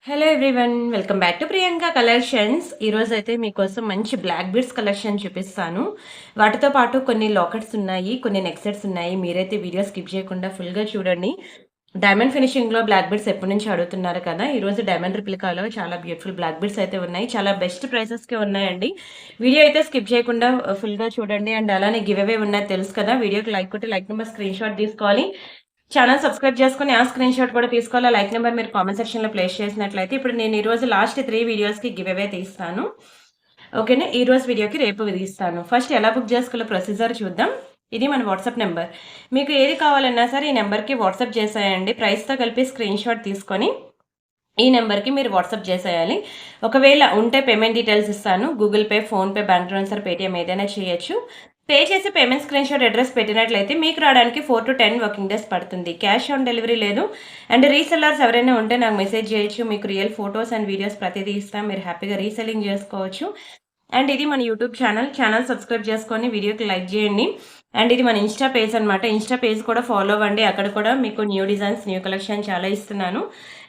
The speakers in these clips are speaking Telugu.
Hello everyone. Welcome back to Priyanka collections. ఈరోజైతే మీకోసం మంచి బ్లాక్ బీడ్స్ కలెక్షన్ చూపిస్తాను. వాటితో పాటు కొన్ని లాకెట్స్ ఉన్నాయి, కొన్ని నెక్ సెట్స్ ఉన్నాయి. మీరైతే వీడియో స్కిప్ చేయకుండా ఫుల్‌గా చూడండి. డైమండ్ ఫినిషింగ్‌లో బ్లాక్ బీడ్స్ ఎప్పటినుంచో అడుగుతున్నారు కదా! ఈరోజు డైమండ్ రిప్లికాలో చాలా బ్యూటిఫుల్ బ్లాక్ బీడ్స్ అయితే ఉన్నాయి. చాలా బెస్ట్ ప్రైసెస్‌కే ఉన్నాయండి. వీడియో అయితే స్కిప్ చేయకుండా ఫుల్‌గా చూడండి. అండ్ అలానే గివ్ అవే ఉన్నది తెలుసు కదా! వీడియోకి లైక్ కొట్టి లైక్ నెంబర్ స్క్రీన్‌షాట్ తీసుకోవాలి. ఛానెల్ సబ్స్క్రైబ్ చేసుకొని ఆ స్క్రీన్‌షాట్ కూడా తీసుకోవాలి. ఆ లైక్ నంబర్ మీరు కామెంట్ సెక్షన్‌లో ప్లేస్ చేసినట్లయితే ఇప్పుడు నేను ఈరోజు లాస్ట్ 3 వీడియోస్‌కి గివ్ అవే తీస్తాను. ఓకేనా? ఈరోజు వీడియోకి రేపు తీస్తాను. ఫస్ట్ ఎలా బుక్ చేసుకోవాలో ప్రొసీజర్ చూద్దాం. ఇది మన వాట్సాప్ నంబర్. మీకు ఏది కావాలన్నా సరే ఈ నంబర్‌కి వాట్సాప్ చేసేయండి. ప్రైస్‌తో కలిపి స్క్రీన్‌షాట్ తీసుకొని ఈ నంబర్‌కి మీరు వాట్సాప్ చేసేయాలి. ఒకవేళ ఉంటే పేమెంట్ డీటెయిల్స్ ఇస్తాను. Google pay, PhonePe, bank transfer, Paytm ఏదైనా చేయొచ్చు. పే చేసి పేమెంట్ స్క్రీన్‌షాట్ అడ్రెస్ పెట్టినట్లయితే మీకు రావడానికి 4-10 వర్కింగ్ డేస్ పడుతుంది. క్యాష్ ఆన్ డెలివరీ లేదు. అండ్ రీసెల్లర్స్ ఎవరైనా ఉంటే నాకు మెసేజ్ చేయొచ్చు. మీకు రియల్ ఫోటోస్ అండ్ వీడియోస్ ప్రతిదీ ఇస్తాం. మీరు హ్యాపీగా రీసెల్లింగ్ చేసుకోవచ్చు. అండ్ ఇది మన యూట్యూబ్ ఛానల్ సబ్స్క్రైబ్ చేసుకొని వీడియోకి లైక్ చేయండి. అండ్ ఇది మన ఇన్‌స్టా పేజ్ అనమాట. ఇన్‌స్టా పేజ్ కూడా ఫాలో అవ్వండి. అక్కడ కూడా మీకు న్యూ డిజైన్స్, న్యూ కలెక్షన్ చాలా ఇస్తున్నాను.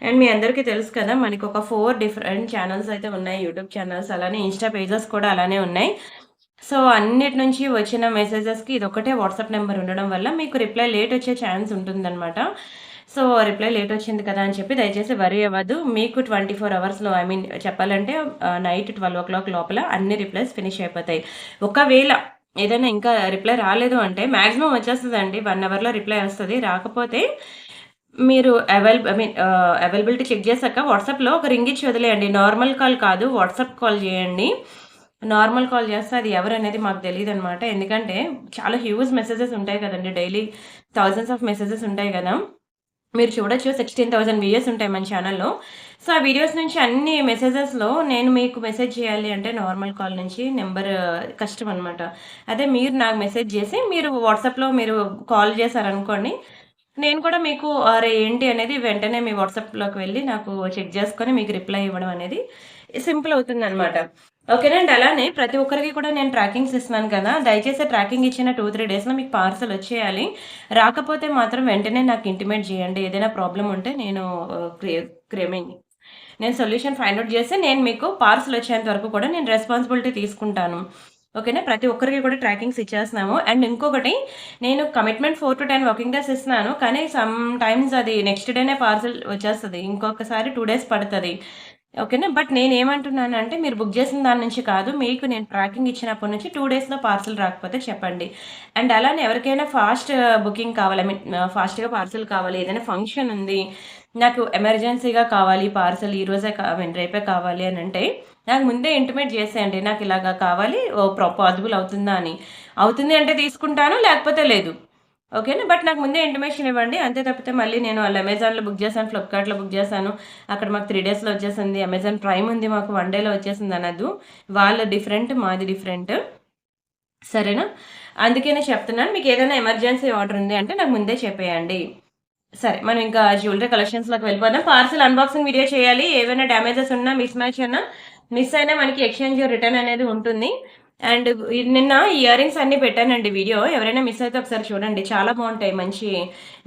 అండ్ మీ అందరికీ తెలుసు కదా! మనకి ఒక 4 డిఫరెంట్ ఛానల్స్ అయితే ఉన్నాయి. యూట్యూబ్ ఛానల్స్ అలానే ఇన్‌స్టా పేజెస్ కూడా అలానే ఉన్నాయి. సో, అన్నిటి నుంచి వచ్చిన మెసేజెస్‌కి ఇదొక్కటే వాట్సాప్ నంబర్ ఉండడం వల్ల మీకు రిప్లై లేట్ వచ్చే ఛాన్స్ ఉంటుందనమాట. సో, రిప్లై లేట్ వచ్చింది కదా అని చెప్పి దయచేసి వరీ అవ్వద్దు. మీకు 24 అవర్స్‌లో చెప్పాలంటే నైట్ 12:00 లోపల అన్ని రిప్లైస్ ఫినిష్ అయిపోతాయి. ఒకవేళ ఏదైనా ఇంకా రిప్లై రాలేదు అంటే మాక్సిమం వచ్చేస్తదండి. 1 అవర్‌లో రిప్లై వస్తది. రాకపోతే మీరు అవైలబిలిటీ చెక్ చేసాక వాట్సాప్‌లో ఒక రింగ్ ఇచ్చి వదిలేయండి. నార్మల్ కాల్ కాదు, వాట్సాప్ కాల్ చేయండి. నార్మల్ కాల్ చేస్తే అది ఎవరనేది మాకు తెలీదనమాట. ఎందుకంటే చాలా హ్యూజ్ మెసేజెస్ ఉంటాయి కదండీ! డైలీ థౌసండ్స్ ఆఫ్ మెసేజెస్ ఉంటాయి గదా! మీరు చూడొచ్చు 16,000 వీడియోస్ ఉంటాయి మన ఛానెల్‌లో. సో, ఆ వీడియోస్ నుంచి అన్ని మెసేజెస్‌లో నేను మీకు మెసేజ్ చేయాలి అంటే నార్మల్ కాల్ నుంచి నంబర్ కష్టమనమాట. అదే మీరు నాకు మెసేజ్ చేసి మీరు వాట్సాప్‌లో మీరు కాల్ చేశారనుకోండి, నేను కూడా మీకు అరే! ఏంటి అనేది వెంటనే మీ వాట్సాప్‌లోకి వెళ్లి నాకు చెక్ చేసుకొని మీకు రిప్లై ఇవ్వడం అనేది సింపుల్ అవుతుందనమాట. ఓకేనా అండి. అలానే ప్రతి ఒక్కరికి కూడా నేను ట్రాకింగ్స్ ఇస్తున్నాను కదా! దయచేసి ట్రాకింగ్ ఇచ్చిన 2, 3 డేస్‌లో మీకు పార్సెల్ వచ్చేయాలి. రాకపోతే మాత్రం వెంటనే నాకు ఇంటిమేట్ చేయండి. ఏదైనా ప్రాబ్లమ్ ఉంటే నేను ఆహ్, క్రి క్రిమింగ్ నేను సొల్యూషన్ ఫైండ్ ఔట్ చేసి నేను మీకు పార్సెల్ వచ్చేంత వరకు కూడా నేను రెస్పాన్సిబిలిటీ తీసుకుంటాను. ఓకేనా. ప్రతి ఒక్కరికి కూడా ట్రాకింగ్స్ ఇచ్చేస్తున్నాము. అండ్ ఇంకొకటి నేను కమిట్మెంట్ 4-10 వర్కింగ్ డేస్ ఇస్తున్నాను. కానీ సమ్ టైమ్స్ అది నెక్స్ట్ డేనే పార్సెల్ వచ్చేస్తది. ఇంకొకసారి 2 డేస్ పడతది. ఓకేనా. బట్ నేనేమంటున్నానంటే మీరు బుక్ చేసిన దాని నుంచి కాదు. మీకు నేను ట్రాకింగ్ ఇచ్చినప్పటి నుంచి 2 డేస్‌లో పార్సెల్ రాకపోతే చెప్పండి. అండ్ అలానే ఎవరికైనా ఫాస్ట్ బుకింగ్ కావాలి. ఫాస్ట్‌గా పార్సెల్ కావాలి. ఏదైనా ఫంక్షన్ ఉంది. నాకు ఎమర్జెన్సీగా కావాలి పార్సెల్ ఈరోజే రేపే కావాలి అనంటే నాకు ముందే ఇంటిమేట్ చేసేయండి. నాకు ఇలాగ కావాలి. పాజిబుల్ అవుతుందా అని. అవుతుంది అంటే తీసుకుంటాను. లేకపోతే లేదు. ఓకేనా. బట్ నాకు ముందే ఇంటిమేషన్ ఇవ్వండి. అంతే తప్పితే మళ్ళీ నేను అమెజాన్‌లో బుక్ చేశాను, ఫ్లిప్‌కార్ట్‌లో బుక్ చేశాను. అక్కడ మాకు 3 డేస్‌లో వచ్చేసింది. అమెజాన్ ప్రైమ్ ఉంది మాకు 1 డేలో వచ్చేసింది అనొద్దు. వాళ్ళు డిఫరెంట్, మాది డిఫరెంట్. సరేనా? అందుకనే చెప్తున్నాను. మీకేదైనా ఎమర్జెన్సీ ఆర్డర్ ఉంది అంటే నాకు ముందే చెప్పేయండి. సరే. మనం ఇంకా జ్యువెల్లరీ కలెక్షన్స్‌లోకి వెళ్ళిపోదాం. పార్సెల్ అన్బాక్సింగ్ వీడియో చేయాలి. ఏవైనా డ్యామేజెస్ ఉన్నా, మిస్ అయినా మిస్ అయినా మనకి ఎక్స్‌చేంజ్, రిటర్న్ అనేది ఉంటుంది. అండ్ నిన్న ఇయర్ రింగ్స్ అన్నీ పెట్టానండి వీడియో. ఎవరైనా మిస్ అయితే ఒకసారి చూడండి. చాలా బావుంటాయి. మంచి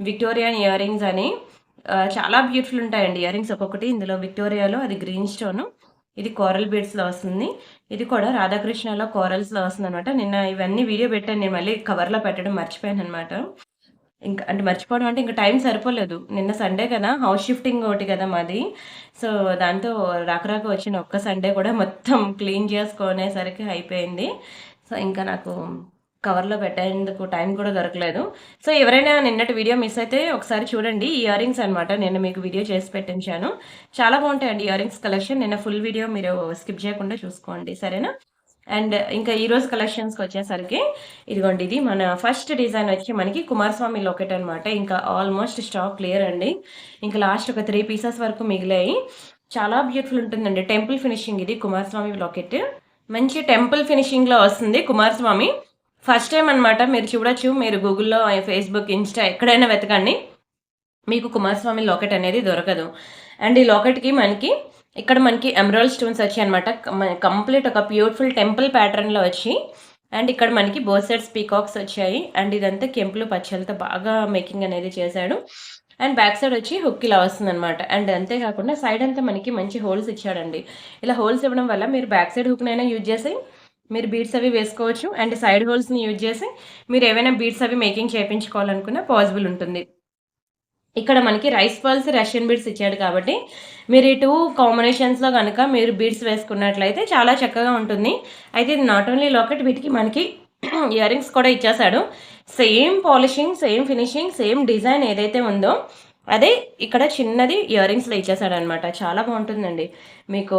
విక్టోరియన్ ఇయర్ రింగ్స్ అని. చాలా బ్యూటిఫుల్ ఉంటాయండి ఇయర్ రింగ్స్ ఒక్కొక్కటి. ఇందులో విక్టోరియాలో అది గ్రీన్ స్టోను. ఇది కోరల్ బీడ్స్‌లో వస్తుంది. ఇది కూడా రాధాకృష్ణలో కోరల్స్‌లో వస్తుందనమాట. నిన్న ఇవన్నీ వీడియో పెట్టాను. నేను మళ్ళీ కవర్‌లో పెట్టడం మర్చిపోయాననమాట. ఇంకా అంటే మర్చిపోవడం అంటే ఇంక టైం సరిపోలేదు. నిన్న సండే కదా! హౌస్ షిఫ్టింగ్ ఒకటి కదా మాది. సో, దాంతో రాక వచ్చిన ఒక్క సండే కూడా మొత్తం క్లీన్ చేసుకునేసరికి అయిపోయింది. సో, ఇంకా నాకు కవర్‌లో పెట్టేందుకు టైం కూడా దొరకలేదు. సో, ఎవరైనా నిన్నటి వీడియో మిస్ అయితే ఒకసారి చూడండి. ఇయర్ రింగ్స్ అనమాట. నిన్న మీకు వీడియో చేసి పెట్టించాను. చాలా బావుంటాయండి ఇయర్ రింగ్స్ కలెక్షన్. నిన్న ఫుల్ వీడియో మీరు స్కిప్ చేయకుండా చూసుకోండి. సరేనా? అండ్ ఇంకా ఈరోజు కలెక్షన్స్‌కొచ్చేసరికి ఇదిగోండి ఇది మన ఫస్ట్ డిజైన్ వచ్చి మనకి కుమారస్వామి లాకెట్ అనమాట. ఇంకా ఆల్మోస్ట్ స్టాక్ క్లియర్ అండి. ఇంకా లాస్ట్ ఒక 3 పీసెస్ వరకు మిగిలాయి. చాలా బ్యూటిఫుల్ ఉంటుందండి. టెంపుల్ ఫినిషింగ్ ఇది కుమారస్వామి లాకెట్. మంచి టెంపుల్ ఫినిషింగ్‌లో వస్తుంది కుమారస్వామి. ఫస్ట్ టైమ్ అనమాట. మీరు చూడొచ్చు. మీరు గూగుల్‌లో, ఫేస్‌బుక్, ఇన్‌స్టా ఎక్కడైనా వెతకండి. మీకు కుమారస్వామి లాకెట్ అనేది దొరకదు. అండ్ ఈ లాకెట్‌కి మనకి ఎమరాల్డ్ స్టోన్స్ వచ్చాయన్నమాట. కంప్లీట్ ఒక బ్యూటిఫుల్ టెంపుల్ ప్యాటర్న్‌లో వచ్చి అండ్ ఇక్కడ మనకి బోత్ సైడ్స్ పీకాక్స్ వచ్చాయి. అండ్ ఇదంతా కెంపులు పచ్చలతో బాగా మేకింగ్ అనేది చేశాడు. అండ్ బ్యాక్ సైడ్ వచ్చి హుక్ ఇలా వస్తుందన్నమాట. అండ్ అంతేకాకుండా సైడ్ అంతా మనకి మంచి హోల్స్ ఇచ్చాడండి. ఇలా హోల్స్ ఇవ్వడం వల్ల మీరు బ్యాక్ సైడ్ హుక్‌నైనా యూజ్ చేసి మీరు బీడ్స్ అవి వేసుకోవచ్చు. అండ్ సైడ్ హోల్స్‌ని యూజ్ చేసి మీరు ఏవైనా బీడ్స్ అవి మేకింగ్ చేపించుకోవాలనుకున్నా పాసిబుల్ ఉంటుంది. ఇక్కడ మనకి రైస్ పర్ల్స్, రష్యన్ బీడ్స్ ఇచ్చాడు కాబట్టి మీరు ఈ 2 కాంబినేషన్స్‌లో గనక మీరు బీడ్స్ వేసుకున్నట్లయితే చాలా చక్కగా ఉంటుంది. అయితే ఇది నాట్ ఓన్లీ లాకెట్, వీటికి మనకి ఇయర్ రింగ్స్ కూడా ఇచ్చేసాడు. Same polishing, same finishing, same design ఏదైతే ఉందో అదే ఇక్కడ చిన్నది ఇయర్ రింగ్స్‌లో ఇచ్చేసాడనమాట. చాలా బాగుంటుందండి. మీకు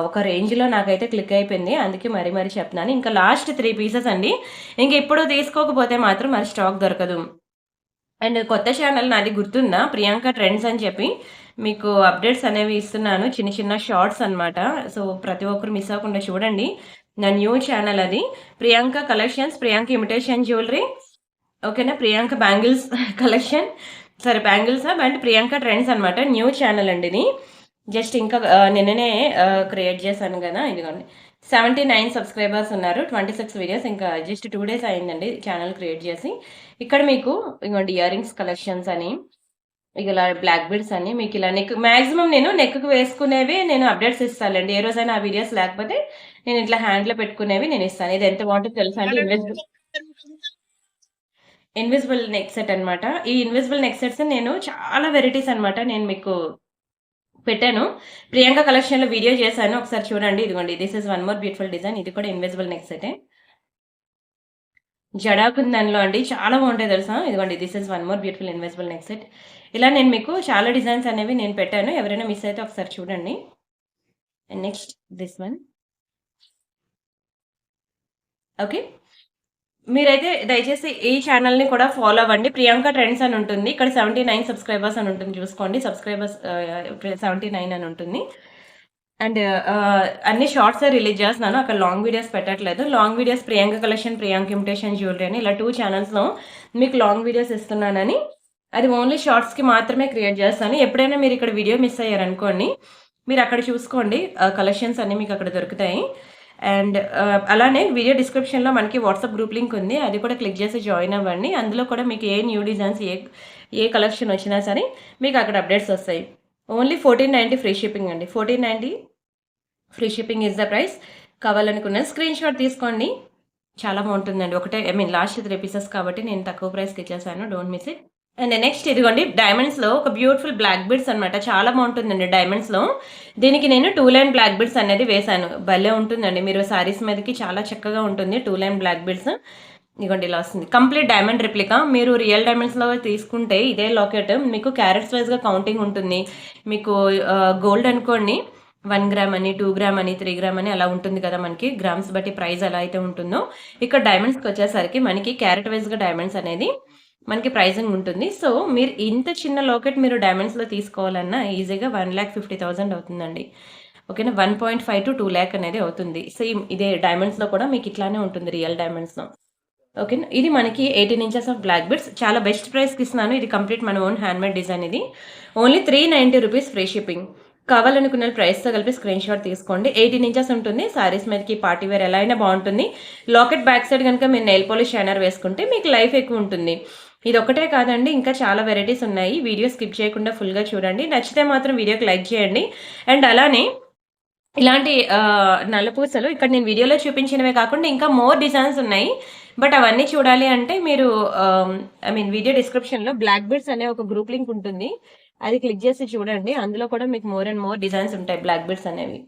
ఒక రేంజ్‌లో నాకైతే క్లిక్ అయిపోయింది. అందుకే మరీ చెప్తున్నాను. ఇంకా లాస్ట్ 3 పీసెస్ అండి. ఇంక ఇప్పుడు తీసుకోకపోతే మాత్రం మరి స్టాక్ దొరకదు. అండ్ కొత్త ఛానల్ నాది గుర్తుందా? ప్రియాంక ట్రెండ్స్ అని చెప్పి మీకు అప్డేట్స్ అనేవి ఇస్తున్నాను. చిన్న షార్ట్స్ అనమాట. సో ప్రతి ఒక్కరు మిస్ అవ్వకుండా చూడండి. నా న్యూ ఛానల్ అది. Priyanka collections, Priyanka imitation jewellery. ఓకేనా? Priyanka bangles collection. సరే బ్యాంగిల్స్ అండ్ ప్రియాంక ట్రెండ్స్ అనమాట. న్యూ ఛానల్ అండి ఇది. జస్ట్ ఇంకా నిన్ననే క్రియేట్ చేశాను కదా, ఇదిగోండి. 79 సబ్స్క్రైబర్స్ ఉన్నారు. 26 వీడియోస్. ఇంకా జస్ట్ 2 డేస్ అయిందండి ఛానల్ క్రియేట్ చేసి. ఇక్కడ మీకు ఇదిగోండి ఇయర్ రింగ్స్ కలెక్షన్స్ అని, ఇలా బ్లాక్ బీడ్స్ అని, మీకు ఇలా నెక్ మాక్సిమం నేను నెక్కు వేసుకునేవి నేను అప్డేట్స్ ఇస్తానండి. ఏ రోజైనా ఆ వీడియోస్ లేకపోతే నేను ఇట్లా హ్యాండ్లో పెట్టుకునేవి నేను ఇస్తాను. ఇది ఎంత బాగుంటుందో తెలుసా అండి? ఇన్విజిబుల్ నెక్ సెట్ అనమాట. ఈ ఇన్విజిబుల్ నెక్ సెట్స్ నేను చాలా వెరైటీస్ అనమాట నేను మీకు పెట్టాను. ప్రియాంక కలెక్షన్‌లో వీడియో చేశాను. ఒకసారి చూడండి. ఇదిగోండి this is one more beautiful design. ఇది కూడా ఇన్విజిబుల్ నెక్ సెటే. జడాకుందన్‌లో అండి చాలా బాగుంటాయి తెలుసా? ఇదిగోండి this is one more beautiful invisible neck set. ఇలా నేను మీకు చాలా డిజైన్స్ అనేవి నేను పెట్టాను. ఎవరైనా మిస్ అయితే ఒకసారి చూడండి. And next this one. Okay. మీరైతే దయచేసి ఈ ఛానల్‌ని కూడా ఫాలో అవ్వండి. ప్రియాంక ట్రెండ్స్ అని ఉంటుంది. ఇక్కడ 79 సబ్స్క్రైబర్స్ అని ఉంటుంది చూసుకోండి. సబ్స్క్రైబర్స్ 79 అని ఉంటుంది. అండ్ అన్ని షార్ట్సే రిలీజ్ చేస్తున్నాను. అక్కడ లాంగ్ వీడియోస్ పెట్టట్లేదు. Long videos Priyanka collection, Priyanka imitation jewellery అని ఇలా 2 ఛానల్స్‌లో మీకు లాంగ్ వీడియోస్ ఇస్తున్నానని, అది ఓన్లీ షార్ట్స్‌కి మాత్రమే క్రియేట్ చేస్తాను. ఎప్పుడైనా మీరు ఇక్కడ వీడియో మిస్ అయ్యారనుకోండి, మీరు అక్కడ చూసుకోండి. కలెక్షన్స్ అన్నీ మీకు అక్కడ దొరుకుతాయి. అండ్ అలానే వీడియో డిస్క్రిప్షన్‌లో మనకి వాట్సాప్ గ్రూప్ లింక్ ఉంది. అది కూడా క్లిక్ చేసి జాయిన్ అవ్వండి. అందులో కూడా మీకు a new designs, A collection వచ్చినా సరే మీకు అక్కడ అప్డేట్స్ వస్తాయి. ఓన్లీ 1490 ఫ్రీ షిప్పింగ్ అండి. 1490 free shipping is the price. కావాలనుకున్న స్క్రీన్ షాట్ తీసుకోండి. చాలా బాగుంటుందండి. ఒకటే లాస్ట్ 3 పీసెస్ కాబట్టి నేను తక్కువ ప్రైస్‌కి ఇచ్చేసాను. Don't miss it. And next ఇదిగోండి డైమండ్స్‌లో ఒక బ్యూటిఫుల్ బ్లాక్ బీడ్స్ అనమాట. చాలా బాగుంటుందండి డైమండ్స్‌లో. దీనికి నేను 2 లైన్ బ్లాక్ బీడ్స్ అనేది వేశాను. భలే ఉంటుందండి. మీరు సారీస్ మీదకి చాలా చక్కగా ఉంటుంది 2 లైన్ బ్లాక్ బీడ్స్. ఇదిగోండి ఇలా వస్తుంది. Complete diamond replica. మీరు రియల్ డైమండ్స్‌లో తీసుకుంటే ఇదే లాకెట్ మీకు క్యారెట్స్ వైస్‌గా కౌంటింగ్ ఉంటుంది. మీకు గోల్డ్ అనుకోండి 1 గ్రామ్ అని, 2 గ్రామ్ అని, 3 గ్రామ్ అని అలా ఉంటుంది కదా మనకి. గ్రామ్స్ బట్టి ప్రైస్ ఎలా అయితే ఉంటుందో ఇక్కడ డైమండ్స్‌కి వచ్చేసరికి మనకి క్యారెట్ వైస్‌గా డైమండ్స్ అనేది మనకి ప్రైజింగ్ ఉంటుంది. సో మీరు ఇంత చిన్న లాకెట్ మీరు డైమండ్స్‌లో తీసుకోవాలన్నా ఈజీగా 1,50,000 అవుతుందండి. ఓకేనా? 1.5-2 lakh అనేది అవుతుంది. సేమ్ ఇదే డైమండ్స్‌లో కూడా మీకు ఇట్లానే ఉంటుంది రియల్ డైమండ్స్‌లో. ఓకేనా? ఇది మనకి 18 ఇంచెస్ ఆఫ్ బ్లాక్ బీడ్స్. చాలా బెస్ట్ ప్రైస్‌కి ఇస్తున్నాను. ఇది కంప్లీట్ మన ఓన్ హ్యాండ్‌మేడ్ డిజైన్ ఇది. Only 390 rupees free shipping. కావాలనుకున్న ప్రైస్‌తో కలిపి స్క్రీన్ షాట్ తీసుకోండి. 18 ఇంచెస్ ఉంటుంది. సారీస్ మీదకి పార్టీ వేర్ ఎలా అయినా బాగుంటుంది. లాకెట్ బ్యాక్ సైడ్ కనుక మీరు నెయిల్ పాలిష్ షైనర్ వేసుకుంటే మీకు లైఫ్ ఎక్కువ ఉంటుంది. ఇది ఒకటే కాదండి, ఇంకా చాలా వెరైటీస్ ఉన్నాయి. వీడియో స్కిప్ చేయకుండా ఫుల్గా చూడండి. నచ్చితే మాత్రం వీడియోకి లైక్ చేయండి. అండ్ అలానే ఇలాంటి నల్లపూసలు ఇక్కడ నేను వీడియోలో చూపించినవే కాకుండా ఇంకా మోర్ డిజైన్స్ ఉన్నాయి. బట్ అవన్నీ చూడాలి అంటే మీరు వీడియో డిస్క్రిప్షన్లో బ్లాక్ బీడ్స్ అనే ఒక గ్రూప్ లింక్ ఉంటుంది. అది క్లిక్ చేసి చూడండి. అందులో కూడా మీకు మోర్ అండ్ మోర్ డిజైన్స్ ఉంటాయి బ్లాక్ బీడ్స్ అనేవి.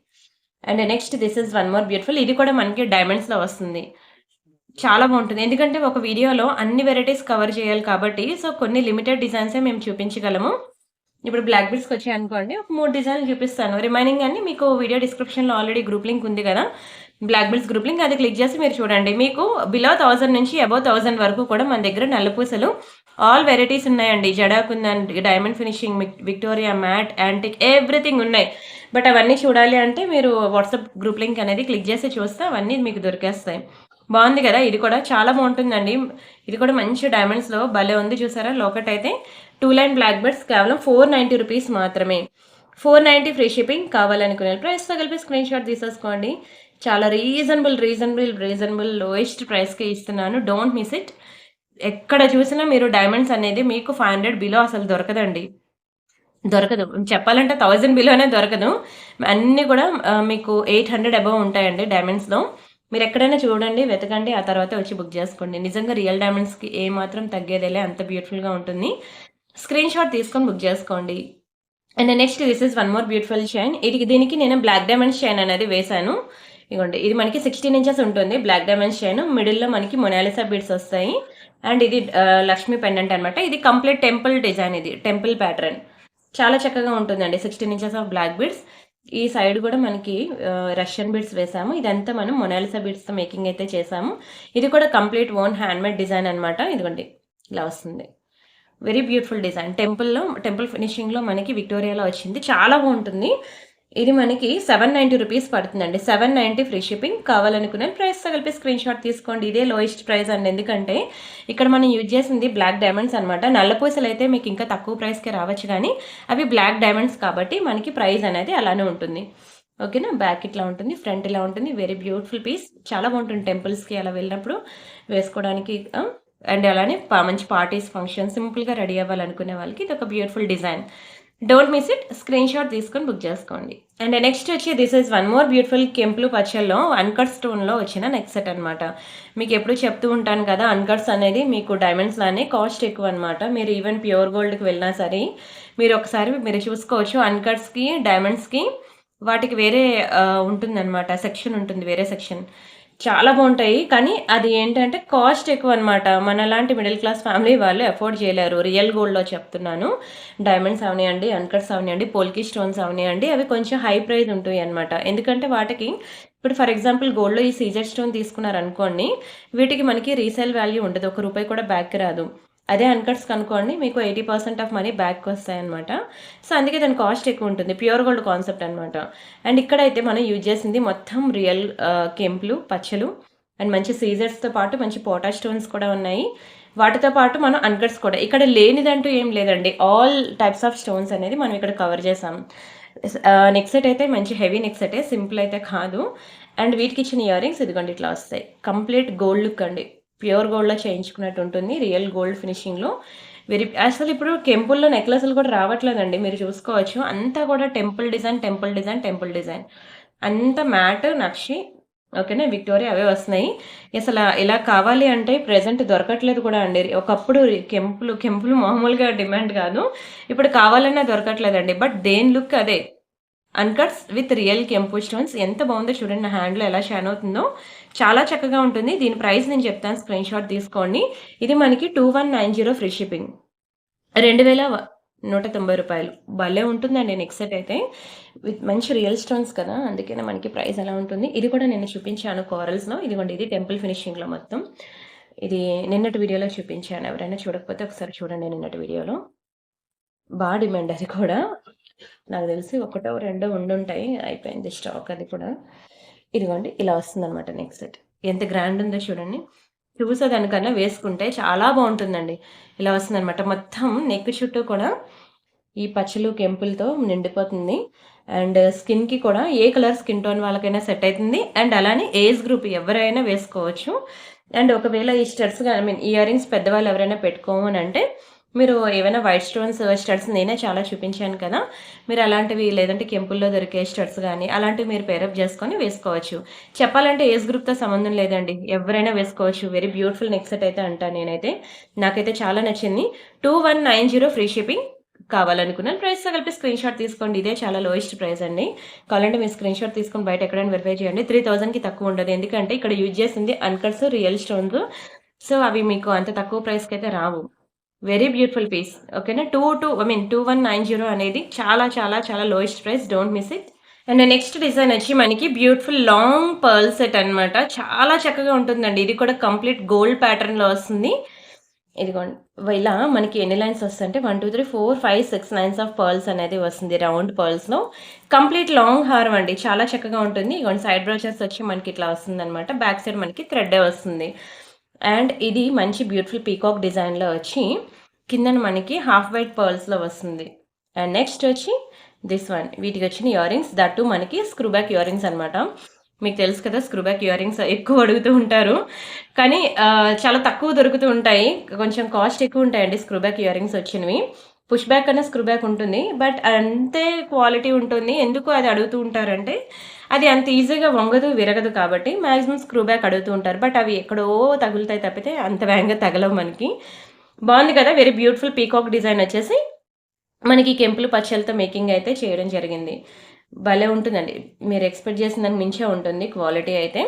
And next this is one more beautiful. ఇది కూడా మనకి డైమండ్స్లో వస్తుంది. చాలా బాగుంటుంది. ఎందుకంటే ఒక వీడియోలో అన్ని వెరైటీస్ కవర్ చేయాలి కాబట్టి సో కొన్ని లిమిటెడ్ డిజైన్సే మేము చూపించగలము. ఇప్పుడు బ్లాక్ బీడ్స్కి వచ్చాయి అనుకోండి, ఒక 3 డిజైన్లు చూపిస్తాను. రిమైనింగ్ అన్ని మీకు వీడియో డిస్క్రిప్షన్లో ఆల్రెడీ గ్రూప్ లింక్ ఉంది కదా, బ్లాక్ బీడ్స్ గ్రూప్ లింక్, అది క్లిక్ చేసి మీరు చూడండి. మీకు బిలో 1000 నుంచి అబౌవ్ 1000 వరకు కూడా మన దగ్గర నల్లపూసలు ఆల్ వెరైటీస్ ఉన్నాయండి. జడాకుందన్, diamond finishing, Victoria, matte, antique, everything ఉన్నాయి. బట్ అవన్నీ చూడాలి అంటే మీరు వాట్సాప్ గ్రూప్ లింక్ అనేది క్లిక్ చేసి చూస్తే అవన్నీ మీకు దొరికేస్తాయి. బాగుంది కదా, ఇది కూడా చాలా బాగుంటుందండి. ఇది కూడా మంచి డైమండ్స్లో భలే ఉంది చూసారా. లోకట్ అయితే 2 లైన్ బ్లాక్ బీడ్స్ కేవలం 490 రూపీస్ మాత్రమే. 490 ఫ్రీ షిప్పింగ్. కావాలనుకునే ప్రైస్తో కలిపి స్క్రీన్ షాట్ తీసేసుకోండి. చాలా రీజనబుల్ లోయెస్ట్ ప్రైస్కి ఇస్తున్నాను. Don't miss it. ఎక్కడ చూసినా మీరు డైమండ్స్ అనేది మీకు 500 బిలో అసలు దొరకదండి. దొరకదు. చెప్పాలంటే 1000 బిలోనే దొరకదు. అన్నీ కూడా మీకు 800 అబోవ్ ఉంటాయండి డైమండ్స్‌లో. మీరెక్కడైనా చూడండి, వెతకండి. ఆ తర్వాత వచ్చి బుక్ జేసుకోండి. నిజంగా రియల్ డైమండ్స్‌కి ఏమాత్రం తగ్గేదేలే. అంత బ్యూటిఫుల్‌గా ఉంటుంది. స్క్రీన్ షాట్ తీసుకొని బుక్ జేసుకోండి. And next this is one more beautiful chain. దీనికి నేను బ్లాక్ డైమండ్స్ చైన్ అనేది వేశాను. ఇగోండి ఇది మనకి 16 ఇంచెస్ ఉంటుంది బ్లాక్ డైమండ్స్ చైన్. మిడిల్‌లో మనకి మొనాలిసా బీడ్స్ వస్తాయి. అండ్ ఇది లక్ష్మీ పెండెంట్ అనమాట. ఇది కంప్లీట్ టెంపుల్ డిజైన్, ఇది టెంపుల్ ప్యాటర్న్. చాలా చక్కగా ఉంటుందండి. 16 ఇంచెస్ ఆఫ్ బ్లాక్ బీడ్స్. ఈ సైడ్ కూడా మనకి రష్యన్ బీడ్స్ వేసాము. ఇదంతా మనం మొనాలిసా బీడ్స్తో మేకింగ్ అయితే చేసాము. ఇది కూడా కంప్లీట్ ఓన్ హ్యాండ్మేడ్ డిజైన్ అనమాట. ఇదిగోండి ఇలా వస్తుంది. Very beautiful design. టెంపుల్ ఫినిషింగ్లో మనకి విక్టోరియాలో వచ్చింది. చాలా బాగుంటుంది. ఇది మనకి 790 రూపీస్ పడుతుందండి. 790 ఫ్రీ షిప్పింగ్. కావాలనుకునే ప్రైస్తో కలిపి స్క్రీన్ షాట్ తీసుకోండి. ఇదే లోయెస్ట్ ప్రైస్ అండి. ఎందుకంటే ఇక్కడ మనం యూజ్ చేసింది బ్లాక్ డైమండ్స్ అనమాట. నల్లపూసలు అయితే మీకు ఇంకా తక్కువ ప్రైస్కే రావచ్చు, కానీ అవి బ్లాక్ డైమండ్స్ కాబట్టి మనకి ప్రైస్ అనేది అలానే ఉంటుంది. ఓకేనా. బ్యాక్ ఇట్లా ఉంటుంది, ఫ్రంట్ ఇలా ఉంటుంది. Very beautiful piece. చాలా బాగుంటుంది టెంపుల్స్కి అలా వెళ్ళినప్పుడు వేసుకోవడానికి. అండ్ అలానే మంచి పార్టీస్, ఫంక్షన్, సింపుల్గా రెడీ అవ్వాలనుకునే వాళ్ళకి ఇది ఒక beautiful design. Don't miss it. Screenshot తీసుకొని బుక్ చేసుకోండి. అండ్ నెక్స్ట్ వచ్చి this is one more beautiful కెంపులు పచ్చల్లో అన్కట్ స్టోన్లో వచ్చిన నెక్ సెట్ అనమాట. మీకు ఎప్పుడు చెప్తూ ఉంటాను కదా, అన్కట్స్ అనేది మీకు డైమండ్స్ లానే కాస్ట్ ఎక్కువ అనమాట. మీరు ఈవెన్ ప్యూర్ గోల్డ్కి వెళ్ళినా సరే మీరు ఒకసారి మీరు చూసుకోవచ్చు. అన్కట్స్కి, డైమండ్స్కి వాటికి వేరే ఉంటుందన్నమాట, సెక్షన్ ఉంటుంది, వేరే సెక్షన్. చాలా బాగుంటాయి, కానీ అది ఏంటంటే కాస్ట్ ఎక్కువ అనమాట. మనలాంటి మిడిల్ క్లాస్ ఫ్యామిలీ వాళ్ళు అఫోర్డ్ చేయలేరు. రియల్ గోల్డ్లో చెప్తున్నాను. డైమండ్స్ అవనివ్వండి, అన్కట్స్ అవనివ్వండి, పోల్కి స్టోన్స్ అవనివ్వండి, అవి కొంచెం హై ప్రైస్ ఉంటాయి అనమాట. ఎందుకంటే వాటికి ఇప్పుడు ఫర్ ఎగ్జాంపుల్ గోల్డ్లో ఈ సీజర్ స్టోన్ తీసుకున్నారనుకోండి, వీటికి మనకి రీసేల్ వాల్యూ ఉండదు. ₹1 కూడా బ్యాక్ రాదు. అదే అన్కట్స్ కనుక్కోండి, మీకు 80% ఆఫ్ మనీ బ్యాక్ వస్తాయన్నమాట. సో అందుకే దాని కాస్ట్ ఎక్కువ ఉంటుంది. ప్యూర్ గోల్డ్ కాన్సెప్ట్ అనమాట. అండ్ ఇక్కడైతే మనం యూజ్ చేసింది మొత్తం రియల్ కెంపులు, పచ్చలు అండ్ మంచి సీజర్స్తో పాటు మంచి పోటా స్టోన్స్ కూడా ఉన్నాయి. వాటితో పాటు మనం అన్కట్స్ కూడా ఇక్కడ లేనిదంటూ ఏం లేదండి. ఆల్ టైప్స్ ఆఫ్ స్టోన్స్ అనేది మనం ఇక్కడ కవర్ చేసాం. నెక్ సెట్ అయితే మంచి హెవీ నెక్ సెటే, సింపుల్ అయితే కాదు. అండ్ వీటికి ఇచ్చిన ఇయర్ రింగ్స్ ఇదిగోండి ఇట్లా వస్తాయి. కంప్లీట్ గోల్డ్ లుక్ అండి. ప్యూర్ గోల్డ్లో చేయించుకున్నట్టు ఉంటుంది. రియల్ గోల్డ్ ఫినిషింగ్లో అసలు ఇప్పుడు కెంపుల్లో నెక్లెస్లు కూడా రావట్లేదండి. మీరు చూసుకోవచ్చు. అంతా కూడా temple design, temple design, temple design. అంత మ్యాట్, నక్షి, ఓకేనా, విక్టోరియా అవే వస్తున్నాయి. అసలు ఇలా కావాలి అంటే ప్రెజెంట్ దొరకట్లేదు కూడా అండి. ఒకప్పుడు కెంపులు మామూలుగా డిమాండ్ కాదు. ఇప్పుడు కావాలన్నా దొరకట్లేదండి. బట్ దేని లుక్ అదే. అన్కట్స్ విత్ రియల్ కెంపు స్టోన్స్. ఎంత బాగుందో చూడండి. నా హ్యాండ్లో ఎలా షైన్ అవుతుందో చాలా చక్కగా ఉంటుంది. దీని ప్రైస్ నేను చెప్తాను, స్క్రీన్ షాట్ తీసుకోండి. ఇది మనకి 2190 ఫ్రీ షిప్పింగ్. 2190 రూపాయలు. భలే ఉంటుందండి నెక్ సెట్ అయితే. విత్ మంచి రియల్ స్టోన్స్ కదా, అందుకనే మనకి ప్రైస్ ఎలా ఉంటుంది. ఇది కూడా నేను చూపించాను కోరల్స్లో. ఇదిగోండి ఇది టెంపుల్ ఫినిషింగ్లో మొత్తం. ఇది నిన్నటి వీడియోలో చూపించాను. ఎవరైనా చూడకపోతే ఒకసారి చూడండి. నిన్నటి వీడియోలో బాగా డిమాండ్ అది కూడా. నాకు తెలిసి ఒకటో రెండో ఉండుంటాయి, అయిపోయింది స్టాక్ అది కూడా. ఇదిగోండి ఇలా వస్తుందన్నమాట నెక్ సెట్. ఎంత గ్రాండ్ ఉందో చూడండి. చూసేదానికన్నా వేసుకుంటే చాలా బాగుంటుందండి. ఇలా వస్తుందన్నమాట. మొత్తం నెక్ చుట్టూ కూడా ఈ పచ్చలు, కెంపులతో నిండిపోతుంది. అండ్ స్కిన్కి కూడా ఏ కలర్ స్కిన్ టోన్ వాళ్ళకైనా సెట్ అవుతుంది. అండ్ అలానే ఏజ్ గ్రూప్ ఎవరైనా వేసుకోవచ్చు. అండ్ ఒకవేళ ఈ స్టడ్స్ ఇయర్ రింగ్స్ పెద్దవాళ్ళు ఎవరైనా పెట్టుకోమని అంటే మీరు ఏవైనా వైట్ స్టోన్స్ స్టడ్స్ నేనే చాలా చూపించాను కదా, మీరు అలాంటివి లేదంటే కెంపుల్లో దొరికే స్టడ్స్ కానీ అలాంటివి మీరు పేరప్ చేసుకొని వేసుకోవచ్చు. చెప్పాలంటే ఏజ్ గ్రూప్తో సంబంధం లేదండి, ఎవరైనా వేసుకోవచ్చు. వెరీ బ్యూటిఫుల్ నెక్ సెట్ అయితే అంటాను నేనైతే. నాకైతే చాలా నచ్చింది. 2190 ఫ్రీ షిప్పింగ్. కావాలనుకున్నాను ప్రైస్తో కలిపి స్క్రీన్ షాట్ తీసుకోండి. ఇదే చాలా లోయెస్ట్ ప్రైస్ అండి. కావాలంటే మీరు స్క్రీన్ షాట్ తీసుకొని బయట ఎక్కడైనా వెరిఫై చేయండి. 3000కి తక్కువ ఉండదు. ఎందుకంటే ఇక్కడ యూజ్ చేసింది అన్కట్స్, రియల్ స్టోన్స్. సో అవి మీకు అంత తక్కువ ప్రైస్కి అయితే రావు. Very beautiful piece. ఓకేనా. 2190 అనేది చాలా చాలా చాలా lowest price. Don't miss it. And next design వచ్చి మనకి బ్యూటిఫుల్ లాంగ్ పర్ల్ సెట్ అనమాట. చాలా చక్కగా ఉంటుందండి. ఇది కూడా కంప్లీట్ గోల్డ్ ప్యాటర్న్లో వస్తుంది. ఇదిగోండి ఇలా మనకి ఎన్ని లైన్స్ వస్తాయంటే 1 2 3 4 5 6 లైన్స్ ఆఫ్ పర్ల్స్ అనేది వస్తుంది. రౌండ్ పర్ల్స్లో కంప్లీట్ లాంగ్ హారం అండి. చాలా చక్కగా ఉంటుంది. ఇదిగోండి సైడ్ బ్రోచెస్ వచ్చి మనకి ఇట్లా వస్తుంది అనమాట. బ్యాక్ సైడ్ మనకి థ్రెడ్ వస్తుంది. అండ్ ఇది మంచి బ్యూటిఫుల్ పీకాక్ డిజైన్లో వచ్చి కిందన మనకి హాఫ్ వైట్ పర్ల్స్లో వస్తుంది. అండ్ నెక్స్ట్ వచ్చి దిస్ వన్. వీటికి వచ్చిన ఇయర్ రింగ్స్ దట్టు మనకి స్క్రూ బ్యాక్ ఇయర్ రింగ్స్ అనమాట. మీకు తెలుసు కదా స్క్రూ బ్యాక్ ఇయర్ రింగ్స్ ఎక్కువ అడుగుతూ ఉంటారు. కానీ చాలా తక్కువ దొరుకుతూ ఉంటాయి. కొంచెం కాస్ట్ ఎక్కువ ఉంటాయండి స్క్రూ బ్యాక్ ఇయర్ రింగ్స్ వచ్చినవి. పుష్ బ్యాక్ కన్నా స్క్రూ బ్యాక్ ఉంటుంది. బట్ అంతే క్వాలిటీ ఉంటుంది. ఎందుకు అది అడుగుతూ ఉంటారంటే అది అంత ఈజీగా వంగదు, విరగదు కాబట్టి మాక్సిమం స్క్రూ బ్యాక్ అడుగుతూ ఉంటారు. బట్ అవి ఎక్కడో తగులుతాయి తప్పితే అంత వేగంగా తగలవు మనకి. బాగుంది కదా! వెరీ బ్యూటిఫుల్ పీకాక్ డిజైన్ వచ్చేసి మనకి కెంపులు పచ్చలతో మేకింగ్ అయితే చేయడం జరిగింది. భలే ఉంటుందండి. మీరు ఎక్స్‌పెక్ట్ చేసిన దానికి మించే ఉంటుంది క్వాలిటీ అయితే.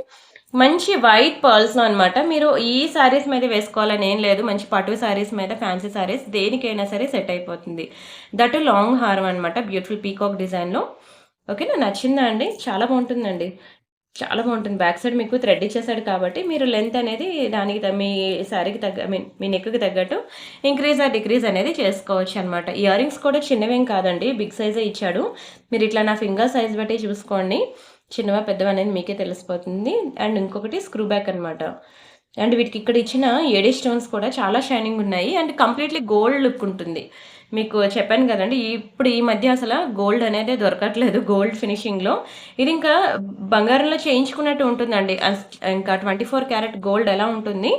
మంచి వైట్ పర్ల్స్‌లో అనమాట. మీరు ఈ శారీస్ మీద వేసుకోవాలని ఏం లేదు. మంచి పట్టు శారీస్ మీద, ఫ్యాన్సీ శారీస్ దేనికైనా సరే సెట్ అయిపోతుంది. దట్ లాంగ్ హారం అనమాట. బ్యూటిఫుల్ పీకాక్ డిజైన్‌లో. ఓకేనా? నచ్చిందా అండి? చాలా బాగుంటుందండి. చాలా బాగుంటుంది. బ్యాక్ సైడ్ మీకు థ్రెడ్ ఇచ్చేసాడు కాబట్టి మీరు లెంత్ అనేది దానికి మీ శారీకి తగ్గ ఐ మీన్ మీ నెక్‌కి తగ్గట్టు ఇంక్రీజ్ ఆర్ డిక్రీజ్ అనేది చేసుకోవచ్చు అనమాట. ఇయర్ రింగ్స్ కూడా చిన్నవేం కాదండి. బిగ్ సైజే ఇచ్చాడు. మీరు ఇట్లా నా ఫింగర్ సైజ్ బట్టి చూసుకోండి. చిన్నవా పెద్దవా అనేది మీకే తెలిసిపోతుంది. అండ్ ఇంకొకటి స్క్రూ బ్యాక్ అనమాట. అండ్ వీటికి ఇక్కడ ఇచ్చిన ఏడీ స్టోన్స్ కూడా చాలా షైనింగ్ ఉన్నాయి. అండ్ కంప్లీట్లీ గోల్డ్ లుక్ ఉంటుంది. మీకు చెప్పాను కదండి ఇప్పుడు ఈ మధ్య అసలు గోల్డ్ అనేది దొరకట్లేదు గోల్డ్ ఫినిషింగ్లో. ఇది ఇంకా బంగారంలో చేయించుకున్నట్టు ఉంటుందండి. ఇంకా 24 క్యారెట్ గోల్డ్ ఎలా ఉంటుంది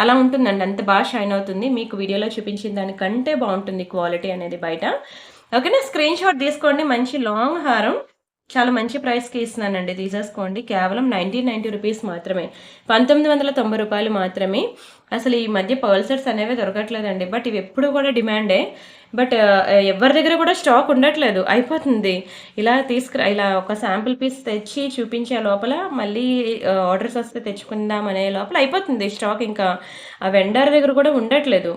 అలా ఉంటుందండి. అంత బాగా షైన్ అవుతుంది. మీకు వీడియోలో చూపించిన దానికంటే బాగుంటుంది క్వాలిటీ అనేది బయట. ఓకేనా? స్క్రీన్ షాట్ తీసుకోండి. మంచి లాంగ్ హారం చాలా మంచి ప్రైస్కి ఇస్తున్నానండి. తీసేసుకోండి. కేవలం 1990 రూపీస్ మాత్రమే. 1990 రూపాయలు మాత్రమే. అసలు ఈ మధ్య పర్ల్ సెట్స్ అనేవి దొరకట్లేదండి. బట్ ఇవి ఎప్పుడు కూడా డిమాండే. బట్ ఎవరి దగ్గర కూడా స్టాక్ ఉండట్లేదు. అయిపోతుంది. ఇలా ఒక శాంపుల్ పీస్ తెచ్చి చూపించే లోపల మళ్ళీ ఆర్డర్స్ వస్తే తెచ్చుకుందాం అనే లోపల అయిపోతుంది స్టాక్. ఇంకా ఆ వెండర్ దగ్గర కూడా ఉండట్లేదు.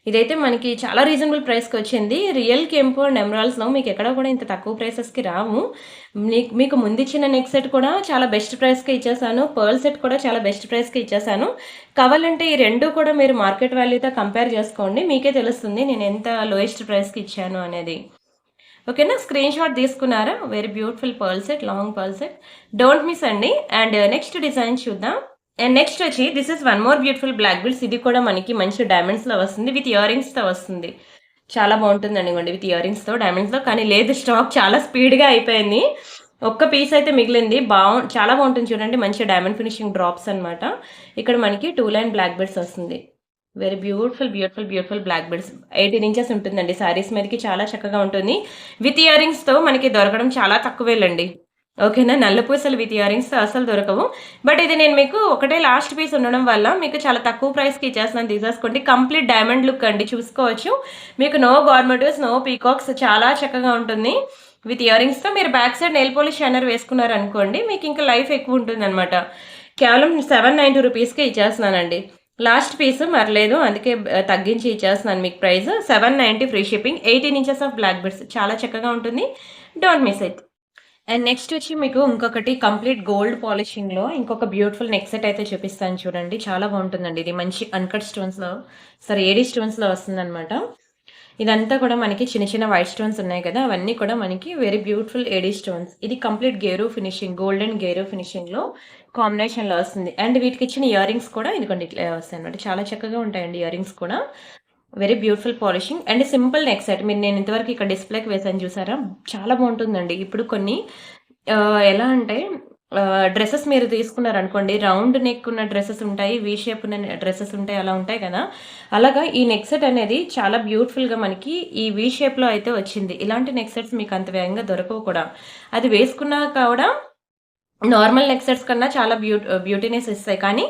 ఇదైతే మనకి చాలా రీజనబుల్ ప్రైస్కి వచ్చింది. రియల్ కెంపు అండ్ ఎమరాల్డ్స్లో మీకు ఎక్కడ కూడా ఇంత తక్కువ ప్రైసెస్కి రావు. మీకు ముందు ఇచ్చిన నెక్ సెట్ కూడా చాలా బెస్ట్ ప్రైస్కి ఇచ్చేసాను. పర్ల్ సెట్ కూడా చాలా బెస్ట్ ప్రైస్కి ఇచ్చేసాను. కావాలంటే ఈ రెండు కూడా మీరు మార్కెట్ వాల్యూతో కంపేర్ చేసుకోండి. మీకే తెలుస్తుంది నేను ఎంత లోయెస్ట్ ప్రైస్కి ఇచ్చాను అనేది. ఓకేనా? స్క్రీన్ షాట్ తీసుకున్నారా? Very beautiful pearl set, long pearl set. Don't miss అండి. అండ్ నెక్స్ట్ డిజైన్ చూద్దాం. అండ్ నెక్స్ట్ వచ్చి this is one more beautiful black beads. ఇది కూడా మనకి మంచి డైమండ్స్లో వస్తుంది. విత్ ఇయర్ రింగ్స్తో వస్తుంది. చాలా బాగుంటుందండి ఇవ్వండి విత్ ఇయర్ రింగ్స్తో డైమండ్స్లో. కానీ లేదు, స్టాక్ చాలా స్పీడ్గా అయిపోయింది. ఒక్క పీస్ అయితే మిగిలింది. చాలా బాగుంటుంది చూడండి. మంచి డైమండ్ ఫినిషింగ్ డ్రాప్స్ అనమాట. ఇక్కడ మనకి 2 లైన్ బ్లాక్ బీడ్స్ వస్తుంది. Very beautiful beautiful beautiful black beads. 18 inches ఉంటుందండి. శారీస్ మీదకి చాలా చక్కగా ఉంటుంది. విత్ ఇయర్ రింగ్స్తో మనకి దొరకడం చాలా తక్కువేలండి. ఓకేనా? నల్ల పూసలు విత్ ఇయర్ రింగ్స్తో అసలు దొరకవు. బట్ ఇది నేను మీకు ఒకటే లాస్ట్ పీస్ ఉండడం వల్ల మీకు చాలా తక్కువ ప్రైస్కి ఇచ్చేస్తున్నాను. తీసేసుకోండి. కంప్లీట్ డైమండ్ లుక్ అండి. చూసుకోవచ్చు. మీకు నో గార్మెంట్స్, నో పీకాక్స్, చాలా చక్కగా ఉంటుంది. విత్ ఇయర్ రింగ్స్తో మీరు back side nail polish shiner వేసుకున్నారు అనుకోండి మీకు ఇంకా లైఫ్ ఎక్కువ ఉంటుంది అనమాట. కేవలం 790 రూపీస్కే ఇచ్చేస్తున్నానండి. లాస్ట్ పీస్ మరలేదు, అందుకే తగ్గించి ఇచ్చేస్తున్నాను మీకు price. 790 free shipping. 18 inches of black beads. చాలా చక్కగా ఉంటుంది. Don't miss it. And next వచ్చి మీకు ఇంకొకటి కంప్లీట్ గోల్డ్ పాలిషింగ్లో ఇంకొక బ్యూటిఫుల్ నెక్ సెట్ అయితే చూపిస్తాను చూడండి. చాలా బాగుంటుందండి. ఇది మంచి అన్కట్ స్టోన్స్లో ఏడీ స్టోన్స్లో వస్తుందన్నమాట. ఇదంతా కూడా మనకి చిన్న చిన్న వైట్ స్టోన్స్ ఉన్నాయి కదా, అవన్నీ కూడా మనకి వెరీ బ్యూటిఫుల్ ఏడీ స్టోన్స్. ఇది కంప్లీట్ గేరు ఫినిషింగ్, గోల్డెన్ గేరు ఫినిషింగ్లో కాంబినేషన్లో వస్తుంది. అండ్ వీటికి ఇచ్చిన ఇయర్ రింగ్స్ కూడా ఇదిగోండి ఇట్లా వస్తాయి అనమాట. చాలా చక్కగా ఉంటాయండి ఇయర్ రింగ్స్ కూడా. Very beautiful polishing and simple neck set. నేను ఇంతవరకు ఇక్కడ డిస్ప్లేకి వేసాను చూసారా, చాలా బాగుంటుందండి. ఇప్పుడు కొన్ని ఎలా అంటే డ్రెస్సెస్ మీరు తీసుకున్నారనుకోండి, రౌండ్ నెక్ ఉన్న డ్రెస్సెస్ ఉంటాయి, వీ షేప్ ఉన్న డ్రెస్సెస్ ఉంటాయి, అలా ఉంటాయి కదా. అలాగా ఈ నెక్ సెట్ అనేది చాలా బ్యూటిఫుల్గా మనకి ఈ వీ షేప్లో అయితే వచ్చింది. ఇలాంటి నెక్ సెట్స్ మీకు అంత వేగంగా దొరకవు కూడా. అది వేసుకున్నాక కూడా నార్మల్ నెక్ సెట్స్ కన్నా చాలా బ్యూటీనెస్ ఇస్తాయి. కానీ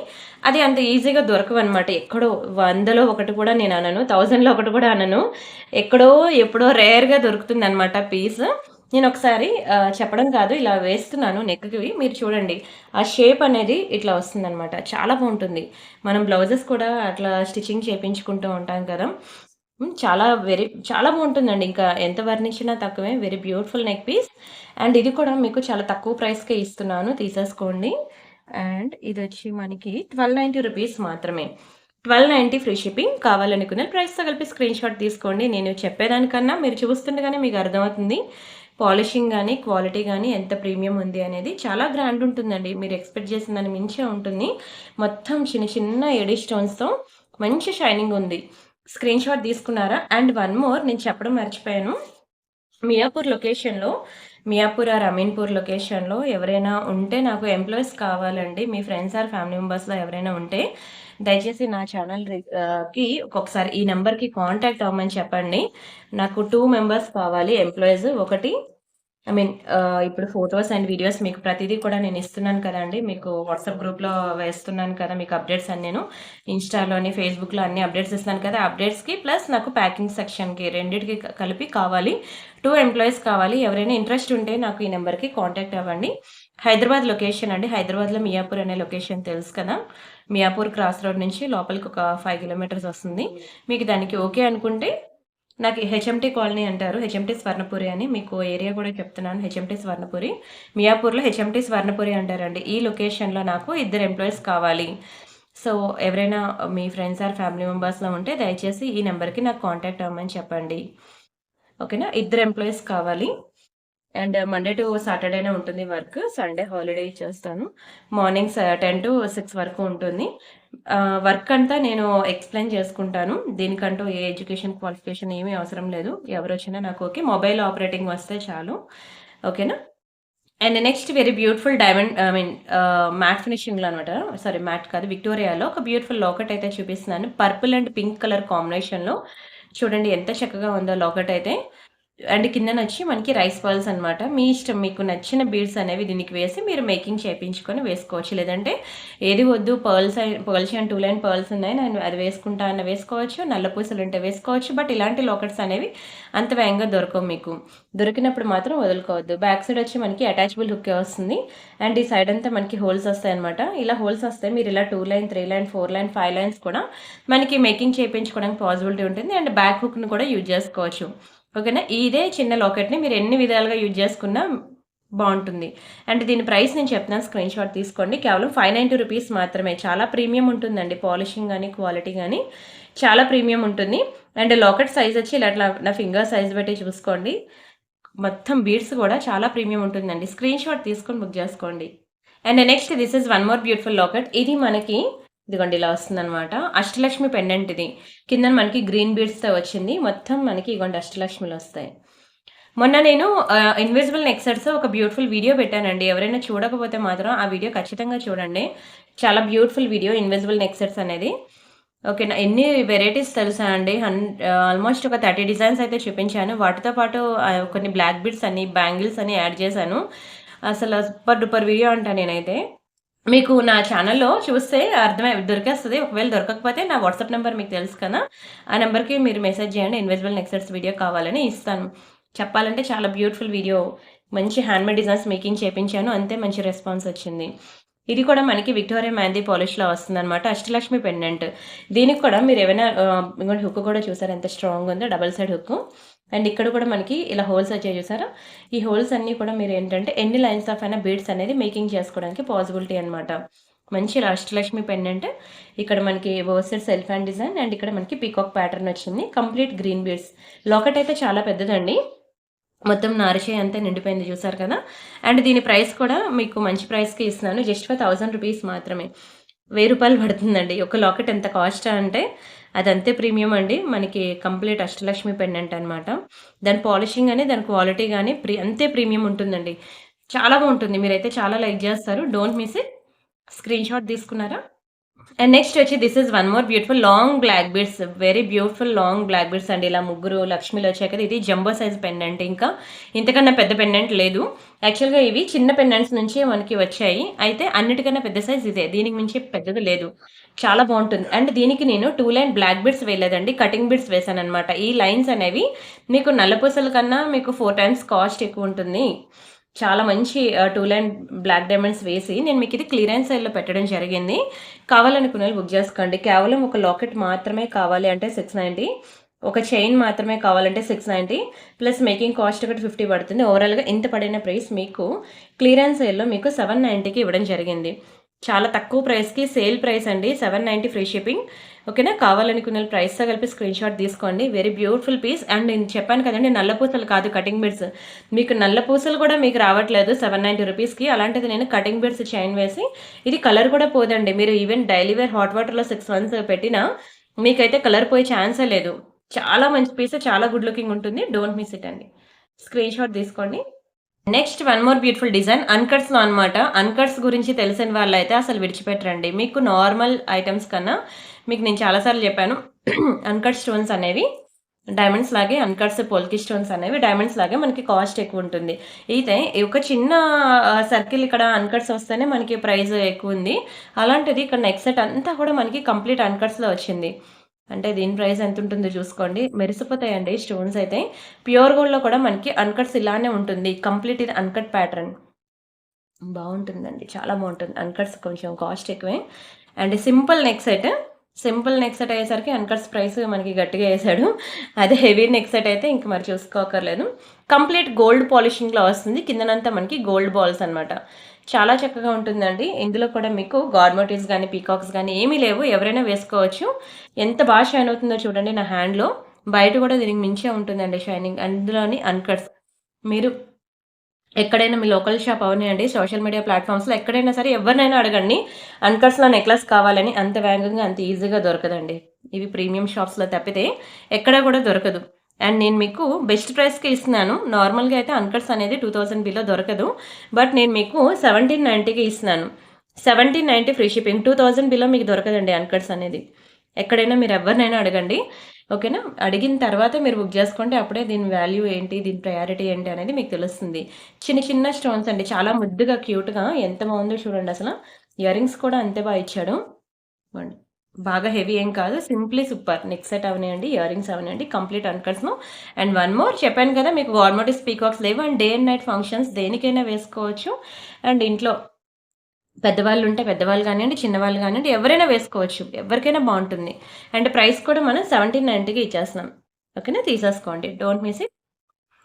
అది అంత ఈజీగా దొరకవన్నమాట. ఎక్కడో 100లో ఒకటి కూడా నేను అనను, 1000లో ఒకటి కూడా అనను. ఎక్కడో ఎప్పుడో రేర్గా దొరుకుతుంది అనమాట పీస్. నేను ఒకసారి చెప్పడం కాదు, ఇలా వేస్తున్నాను నెక్కి. మీరు చూడండి, ఆ షేప్ అనేది ఇట్లా వస్తుందన్నమాట. చాలా బాగుంటుంది. మనం బ్లౌజెస్ కూడా అట్లా స్టిచ్చింగ్ చేయించుకుంటూ ఉంటాం కదా. చాలా బాగుంటుందండి. ఇంకా ఎంత వర్ణించినా తక్కువే. Very beautiful neck piece. And ఇది కూడా మీకు చాలా తక్కువ ప్రైస్కే ఇస్తున్నాను, తీసేసుకోండి. అండ్ ఇది వచ్చి మనకి 1290 రూపీస్ మాత్రమే. 1290 ఫ్రీ షిప్పింగ్. కావాలనుకున్న ప్రైస్తో కలిపి స్క్రీన్ షాట్ తీసుకోండి. నేను చెప్పేదానికన్నా మీరు చూస్తుండగానే మీకు అర్థమవుతుంది పాలిషింగ్ కానీ క్వాలిటీ కానీ ఎంత ప్రీమియం ఉంది అనేది. చాలా గ్రాండ్ ఉంటుందండి. మీరు ఎక్స్పెక్ట్ చేసిన దాని మించే ఉంటుంది. మొత్తం చిన్న చిన్న ఎడీ స్టోన్స్తో మంచి షైనింగ్ ఉంది. స్క్రీన్ షాట్ తీసుకున్నారా? అండ్ వన్ మోర్ నేను చెప్పడం మర్చిపోయాను. మియాపూర్ లొకేషన్లో మియాపూర్ ఆర్ అమీన్పూర్ లొకేషన్లో ఎవరైనా ఉంటే నాకు ఎంప్లాయీస్ కావాలండి. మీ ఫ్రెండ్స్ ఆర్ ఫ్యామిలీ మెంబర్స్‌లో ఎవరైనా ఉంటే దయచేసి నా ఛానల్ ఒక్కొక్కసారి ఈ నెంబర్‌కి కాంటాక్ట్ అవ్వమని చెప్పండి. నాకు 2 మెంబర్స్ కావాలి ఎంప్లాయీస్. ఒకటి ఐ మీన్ ఇప్పుడు ఫోటోస్ అండ్ వీడియోస్ మీకు ప్రతిదీ కూడా నేను ఇస్తున్నాను కదండీ! మీకు వాట్సాప్ గ్రూప్‌లో వేస్తున్నాను కదా! మీకు అప్డేట్స్ అన్నీ నేను ఇన్‌స్టాలోని, ఫేస్‌బుక్‌లో అన్ని అప్డేట్స్ ఇస్తున్నాను కదా! అప్డేట్స్‌కి ప్లస్ నాకు ప్యాకింగ్ సెక్షన్‌కి రెండిటికి కలిపి కావాలి. 2 ఎంప్లాయీస్ కావాలి. ఎవరైనా ఇంట్రెస్ట్ ఉంటే నాకు ఈ నెంబర్‌కి కాంటాక్ట్ అవ్వండి. హైదరాబాద్ లొకేషన్ అండి. హైదరాబాద్‌లో మియాపూర్ అనే లొకేషన్ తెలుసు కదా! మియాపూర్ క్రాస్ రోడ్ నుంచి లోపలికి ఒక 5 కిలోమీటర్స్ వస్తుంది. మీకు దానికి ఓకే అనుకుంటే నాకు హెచ్ఎంటీ కాలనీ అంటారు. హెచ్ఎంటీ స్వర్ణపురి అని మీకు ఏరియా కూడా చెప్తున్నాను. హెచ్ఎంటీ స్వర్ణపురి. మియాపూర్‌లో హెచ్ఎంటీ స్వర్ణపురి అంటారండి. ఈ లొకేషన్‌లో నాకు ఇద్దరు ఎంప్లాయీస్ కావాలి. సో, ఎవరైనా మీ ఫ్రెండ్స్ ఆర్ ఫ్యామిలీ మెంబర్స్‌లో ఉంటే దయచేసి ఈ నెంబర్‌కి నాకు కాంటాక్ట్ అవ్వమని చెప్పండి. ఓకేనా? ఇద్దరు ఎంప్లాయీస్ కావాలి. అండ్ మండే టు సాటర్‌డేనే ఉంటుంది వర్క్. సండే హాలిడే ఇచ్చేస్తాను. మార్నింగ్ 10-6 వరకు ఉంటుంది. వర్క్ అంతా నేను ఎక్స్‌ప్లెయిన్ చేసుకుంటాను. దీనికంటూ ఏ ఎడ్యుకేషన్ క్వాలిఫికేషన్ ఏమీ అవసరం లేదు. ఎవరొచ్చినా నాకు ఓకే. మొబైల్ ఆపరేటింగ్ వస్తే చాలు. ఓకేనా? And next very beautiful diamond I mean matte ఫినిషింగ్‌లో అనమాట. సారీ మ్యాట్ కాదు విక్టోరియాలో ఒక బ్యూటిఫుల్ లాకెట్ అయితే చూపిస్తున్నాను. పర్పుల్ అండ్ పింక్ కలర్ కాంబినేషన్‌లో చూడండి ఎంత చక్కగా ఉందో లాకెట్ అయితే. అండ్ కిందనొచ్చి మనకి రైస్ పర్ల్స్ అనమాట. మీ ఇష్టం మీకు నచ్చిన బీడ్స్ అనేవి దీనికి వేసి మీరు మేకింగ్ చేపించుకొని వేసుకోవచ్చు. లేదంటే ఏది వద్దు పర్ల్స్ అండ్ 2 లైన్ పర్ల్స్ ఉన్నాయి. నేను అది వేసుకుంటా అన్న వేసుకోవచ్చు. నల్ల పూసలుంటే వేసుకోవచ్చు. బట్ ఇలాంటి లాకెట్స్ అనేవి అంత వేగంగా దొరకవు మీకు. దొరికినప్పుడు మాత్రం వదులుకోవద్దు. బ్యాక్ సైడ్ వచ్చి మనకి అటాచబుల్ హుక్కే వస్తుంది. అండ్ ఈ సైడ్ అంతా మనకి హోల్స్ వస్తాయన్నమాట. ఇలా హోల్స్ వస్తే మీరు ఇలా 2 లైన్, 3 లైన్, 4 లైన్, 5 లైన్స్ కూడా మనకి మేకింగ్ చేపించుకోవడానికి పాసిబిలిటీ ఉంటుంది. అండ్ బ్యాక్ హుక్‌ని కూడా యూజ్ చేసుకోవచ్చు. ఓకేనా? ఇదే చిన్న లాకెట్‌ని మీరు ఎన్ని విధాలుగా యూజ్ చేసుకున్నా బావుంటుంది. అండ్ దీని ప్రైస్ నేను చెప్తున్నాను స్క్రీన్‌షాట్ తీసుకోండి. కేవలం రూ. 590 మాత్రమే. చాలా ప్రీమియం ఉంటుందండి. పాలిషింగ్ గాని, క్వాలిటీ గాని చాలా ప్రీమియం ఉంటుంది. అండ్ లాకెట్ సైజ్ వచ్చి ఇలా నా ఫింగర్ సైజ్ బట్టి చూసుకోండి. మొత్తం బీడ్స్ కూడా చాలా ప్రీమియం ఉంటుందండి. స్క్రీన్‌షాట్ తీసుకొని బుక్ చేసుకోండి. And next this is one more beautiful locket. ఇది మనకి ఇదిగోండి ఇలా వస్తుందనమాట. అష్టలక్ష్మి పెండెంట్ ఇది. కిందన మనకి గ్రీన్ బీడ్స్‌తో వచ్చింది. మొత్తం మనకి ఇగోండి అష్టలక్ష్మిలొస్తాయి. మొన్న నేను ఇన్విజిబుల్ నెక్ సెట్స్ ఒక బ్యూటిఫుల్ వీడియో పెట్టానండి. ఎవరైనా చూడకపోతే మాత్రం ఆ వీడియో ఖచ్చితంగా చూడండి. చాలా beautiful video invisible neck sets అనేది. ఓకేనా. ఎన్ని వెరైటీస్ తెలుసా అండి. ఆల్మోస్ట్ ఒక 30 డిజైన్స్ అయితే చూపించాను. వాటితో పాటు కొన్ని బ్లాక్ బీడ్స్ అని, బ్యాంగిల్స్ అని యాడ్ చేశాను. అసలు సూపర్ డూపర్ వీడియో అంటా నేనైతే. మీకు నా ఛానల్‌లో చూస్తే దొరికేస్తది. ఒకవేళ దొరకకపోతే నా వాట్సాప్ నంబర్ మీకు తెలుసు కదా! ఆ నంబర్‌కి మీరు మెసేజ్ చేయండి. ఇన్విజిబుల్ నెక్ సెట్స్ వీడియో కావాలని ఇస్తాను. చెప్పాలంటే చాలా బ్యూటిఫుల్ వీడియో. మంచి హ్యాండ్‌మేడ్ డిజైన్స్ మేకింగ్ చేపించాను. అంతే మంచి రెస్పాన్స్ వచ్చింది. ఇది కూడా మనకి విక్టోరియా మెహందీ పాలిష్‌లో వస్తుందనమాట. అష్టలక్ష్మి పెండెంట్. దీనికి కూడా మీరేమైనా ఇదిగోండి హుక్ కూడా చూసారా ఎంత స్ట్రాంగ్‌గా ఉందో డబుల్ సైడ్ హుక్. అండ్ ఇక్కడ కూడా మనకి ఇలా హోల్స్ వచ్చాయి చూసారా? ఈ హోల్స్ అన్నీ కూడా మీరేంటంటే ఎన్ని లైన్స్ ఆఫ్ అయినా బీడ్స్ అనేది మేకింగ్ చేసుకోవడానికి పాసిబిలిటీ అనమాట. మంచి ఇలా అష్టలక్ష్మి పెండెంట్. ఇక్కడ మనకి వర్సెడ్ సెల్ఫ్ హ్యాండ్ డిజైన్ అండ్ ఇక్కడ మనకి పీకాక్ ప్యాటర్న్ వచ్చింది. Complete green beads. లాకెట్ అయితే చాలా పెద్దదండి. మొత్తం నారిషేయ అంతా నిండిపోయింది చూసారు కదా! అండ్ దీని ప్రైస్ కూడా మీకు మంచి ప్రైస్‌కే ఇస్తున్నాను. జస్ట్ ఫర్ రూ. 1000 మాత్రమే. రూ. 1000 పడుతుందండి. ఒక లాకెట్ ఎంత కాస్ట్ అంటే అదంతే ప్రీమియం అండి. మనకి కంప్లీట్ అష్టలక్ష్మి పెండెంట్ అనమాట. దాని పాలిషింగ్ గాని, దాని క్వాలిటీ గాని అంతే ప్రీమియం ఉంటుందండి. చాలా బావుంటుంది. మీరైతే చాలా లైక్ చేస్తారు. Don't miss it. స్క్రీన్‌షాట్ తీసుకున్నారా? అండ్ నెక్స్ట్ వచ్చి this is one more beautiful long black beads. Very beautiful long black beads అండి. ఇలా ముగ్గురు లక్ష్మిలు వచ్చాయి కదా! ఇది జంబో సైజ్ పెండెంట్. ఇంకా ఇంతకన్నా పెద్ద పెండెంట్ లేదు. యాక్చువల్‌గా ఇవి చిన్న పెండెంట్స్ నుంచే మనకి వచ్చాయి. అయితే అన్నిటికన్నా పెద్ద సైజ్ ఇదే. దీనికి మించి పెద్దది లేదు. చాలా బావుంటుంది. అండ్ దీనికి నేను 2 లైన్ బ్లాక్ బీడ్స్ వేయలేదండి. కటింగ్ బీడ్స్ వేశాననమాట. ఈ లైన్స్ అనేవి మీకు నల్లపూసల కన్నా మీకు 4 టైమ్స్ కాస్ట్ ఎక్కువుంటుంది. చాలా మంచి 2 లైన్ బ్లాక్ డైమండ్స్ వేసి నేను మీకు ఇది క్లియరెన్స్ సేల్‌లో పెట్టడం జరిగింది. కావాలనుకున్నోళ్ళు బుక్ చేసుకోండి. కేవలం ఒక లాకెట్ మాత్రమే కావాలి అంటే 690. ఒక చైన్ మాత్రమే కావాలంటే 690 ప్లస్ మేకింగ్ కాస్ట్ ఒకటి 50 పడుతుంది. ఓవరాల్‌గా ఇంత పడిన ప్రైస్ మీకు క్లియరెన్స్ సేల్‌లో మీకు 790కి ఇవ్వడం జరిగింది. చాలా తక్కువ ప్రైస్‌కి సేల్ ప్రైస్ అండి. 790 ఫ్రీ షిప్పింగ్. ఓకేనా? కావాలనుకున్న ప్రైస్‌తో కలిపి స్క్రీన్‌షాట్ తీసుకోండి. Very beautiful piece. అండ్ నేను చెప్పాను కదండీ నల్ల పూసలు కాదు కటింగ్ బీడ్స్. మీకు నల్ల పూసలు కూడా మీకు రావట్లేదు 790 రూపీస్‌కి. అలాంటిది నేను కటింగ్ బీడ్స్ చైన్ వేసి ఇది కలర్ కూడా పోదండి. మీరు ఈవెన్ డైలీ వేర్ హాట్ వాటర్‌లో 6 మంత్స్ పెట్టినా మీకైతే కలర్ పోయే ఛాన్సే లేదు. చాలా మంచి పీస్. చాలా గుడ్ లుకింగ్ ఉంటుంది. డోంట్ మిస్ ఇట్ అండి. స్క్రీన్‌షాట్ తీసుకోండి. Next one more beautiful design అన్కట్స్లో అనమాట. అన్కట్స్ గురించి తెలిసిన వాళ్ళైతే అసలు విడిచిపెట్టరండి. మీకు నార్మల్ ఐటమ్స్ కన్నా మీకు నేను చాలాసార్లు చెప్పాను అన్కట్ స్టోన్స్ అనేవి డైమండ్స్ లాగే, అన్కట్స్ పోల్కి స్టోన్స్ అనేవి డైమండ్స్ లాగే మనకి కాస్ట్ ఎక్కువ ఉంటుంది. అయితే ఒక చిన్న సర్కిల్ ఇక్కడ అన్కట్స్ వస్తేనే మనకి ప్రైస్ ఎక్కువ ఉంది. అలాంటిది ఇక్కడ నెక్స్ట్ సెట్ అంతా కూడా మనకి కంప్లీట్ అన్కట్స్లో వచ్చింది. అంటే దీని ప్రైస్ ఎంత ఉంటుందో చూసుకోండి. మెరిసిపోతాయండి స్టోన్స్ అయితే. ప్యూర్ గోల్డ్‌లో కూడా మనకి అన్కట్స్ ఇలానే ఉంటుంది. కంప్లీట్ ఇది అన్కట్ ప్యాటర్న్. బావుంటుందండి. చాలా బావుంటుంది. అన్కట్స్ కొంచెం కాస్ట్ ఎక్కువే. And simple neck set. Simple neck set అయ్యేసరికి అన్కట్స్ ప్రైస్ మనకి గట్టిగా ఏసాడు. అదే హెవీ నెక్ సెట్ అయితే ఇంక మరి చూసుకోక్కర్లేదు. కంప్లీట్ గోల్డ్ పాలిషింగ్‌లో వస్తుంది. కిందనంతా మనకి గోల్డ్ బాల్స్ అనమాట. చాలా చక్కగా ఉంటుందండి. ఇందులో కూడా మీకు గాడ్ మోటివ్స్ గానీ, పీకాక్స్ గానీ ఏమీ లేవు. ఎవరైనా వేసుకోవచ్చు. ఎంత బాగా షైన్ అవుతుందో చూడండి నా హ్యాండ్‌లో. బయట కూడా దీనికి మించే ఉంటుందండి షైనింగ్. అందులోని అన్కట్స్. మీరు ఎక్కడైనా మీ లోకల్ షాప్ అవనియండి, సోషల్ మీడియా ప్లాట్‌ఫామ్స్‌లో ఎక్కడైనా సరే ఎవరినైనా అడగండి. అన్కట్స్‌లో నెక్లెస్ కావాలని అంత వేగంగా, అంత ఈజీగా దొరకదండి. ఇవి ప్రీమియం షాప్స్‌లో తప్పితే ఎక్కడ కూడా దొరకదు. అండ్ నేను మీకు బెస్ట్ ప్రైస్‌కే ఇస్తున్నాను. నార్మల్‌గా అయితే అన్కట్స్ అనేది 2000 బిలో దొరకదు. బట్ నేను మీకు 1790కి ఇస్తున్నాను. 1790 ఫ్రీ షిప్పింగ్. 2000 బిలో మీకు దొరకదండి అన్కట్స్ అనేది. ఎక్కడైనా మీరు ఎవరినైనా అడగండి. ఓకేనా? అడిగిన తర్వాత మీరు బుక్ చేసుకోండి. అప్పుడే దీని వాల్యూ ఏంటి, దీని ప్రయారిటీ ఏంటి అనేది మీకు తెలుస్తుంది. చిన్న చిన్న స్టోన్స్ అండి. చాలా ముద్దుగా, క్యూట్‌గా ఎంత బాగుందో చూడండి అసల. ఇయర్ రింగ్స్ కూడా అంతే బాగా ఇచ్చాడు. ఇదిగోండి. బాగా హెవీ ఏం కాదు. Simply super. నెక్ సెట్ అవనియండి, ఇయర్ రింగ్స్ అవనియండి, కంప్లీట్ అన్కట్స్‌ను. అండ్ వన్ మోర్ చెప్పాను కదా మీకు వార్మోటిస్ పీకాక్స్ లేవు. And day and night functions దేనికైనా వేసుకోవచ్చు. అండ్ ఇంట్లో పెద్దవాళ్ళు ఉంటే పెద్దవాళ్ళు గానియండి, చిన్నవాళ్ళు గానియండి ఎవరైనా వేసుకోవచ్చు. ఎవరికైనా బావుంటుంది. అండ్ ప్రైస్ కూడా మనం 1790కి ఇచ్చేస్తున్నాం. ఓకేనా? తీసేసుకోండి. Don't miss it.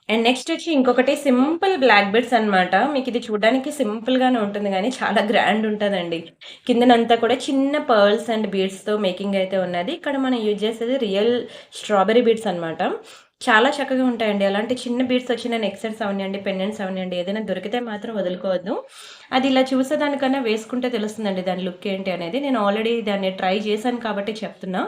And next వచ్చి ఇంకొకటి సింపుల్ బ్లాక్ బెడ్స్ అనమాట. మీకు ఇది చూడడానికి సింపుల్‌గానే ఉంటుంది గానీ చాలా గ్రాండ్ ఉంటదండి. కిందనంతా కూడా చిన్న పర్ల్స్ అండ్ బీడ్స్‌తో మేకింగ్ అయితే ఉన్నది. ఇక్కడ మనం యూజ్ చేసేది రియల్ స్ట్రాబెర్రీ బీడ్స్ అనమాట. చాలా చక్కగా ఉంటాయండి. అలాంటి చిన్న బీడ్స్ వచ్చిన నెక్ సెట్స్ అవనియండి, పెండెంట్స్ అవనియండి ఏదైనా దొరికితే మాత్రం వదులుకోవద్దు. అది ఇలా చూసేదానికన్నా వేసుకుంటే తెలుస్తుందండి దాని లుక్ ఏంటి అనేది. నేను ఆల్రెడీ దాన్ని ట్రై చేశాను కాబట్టి చెప్తున్నా.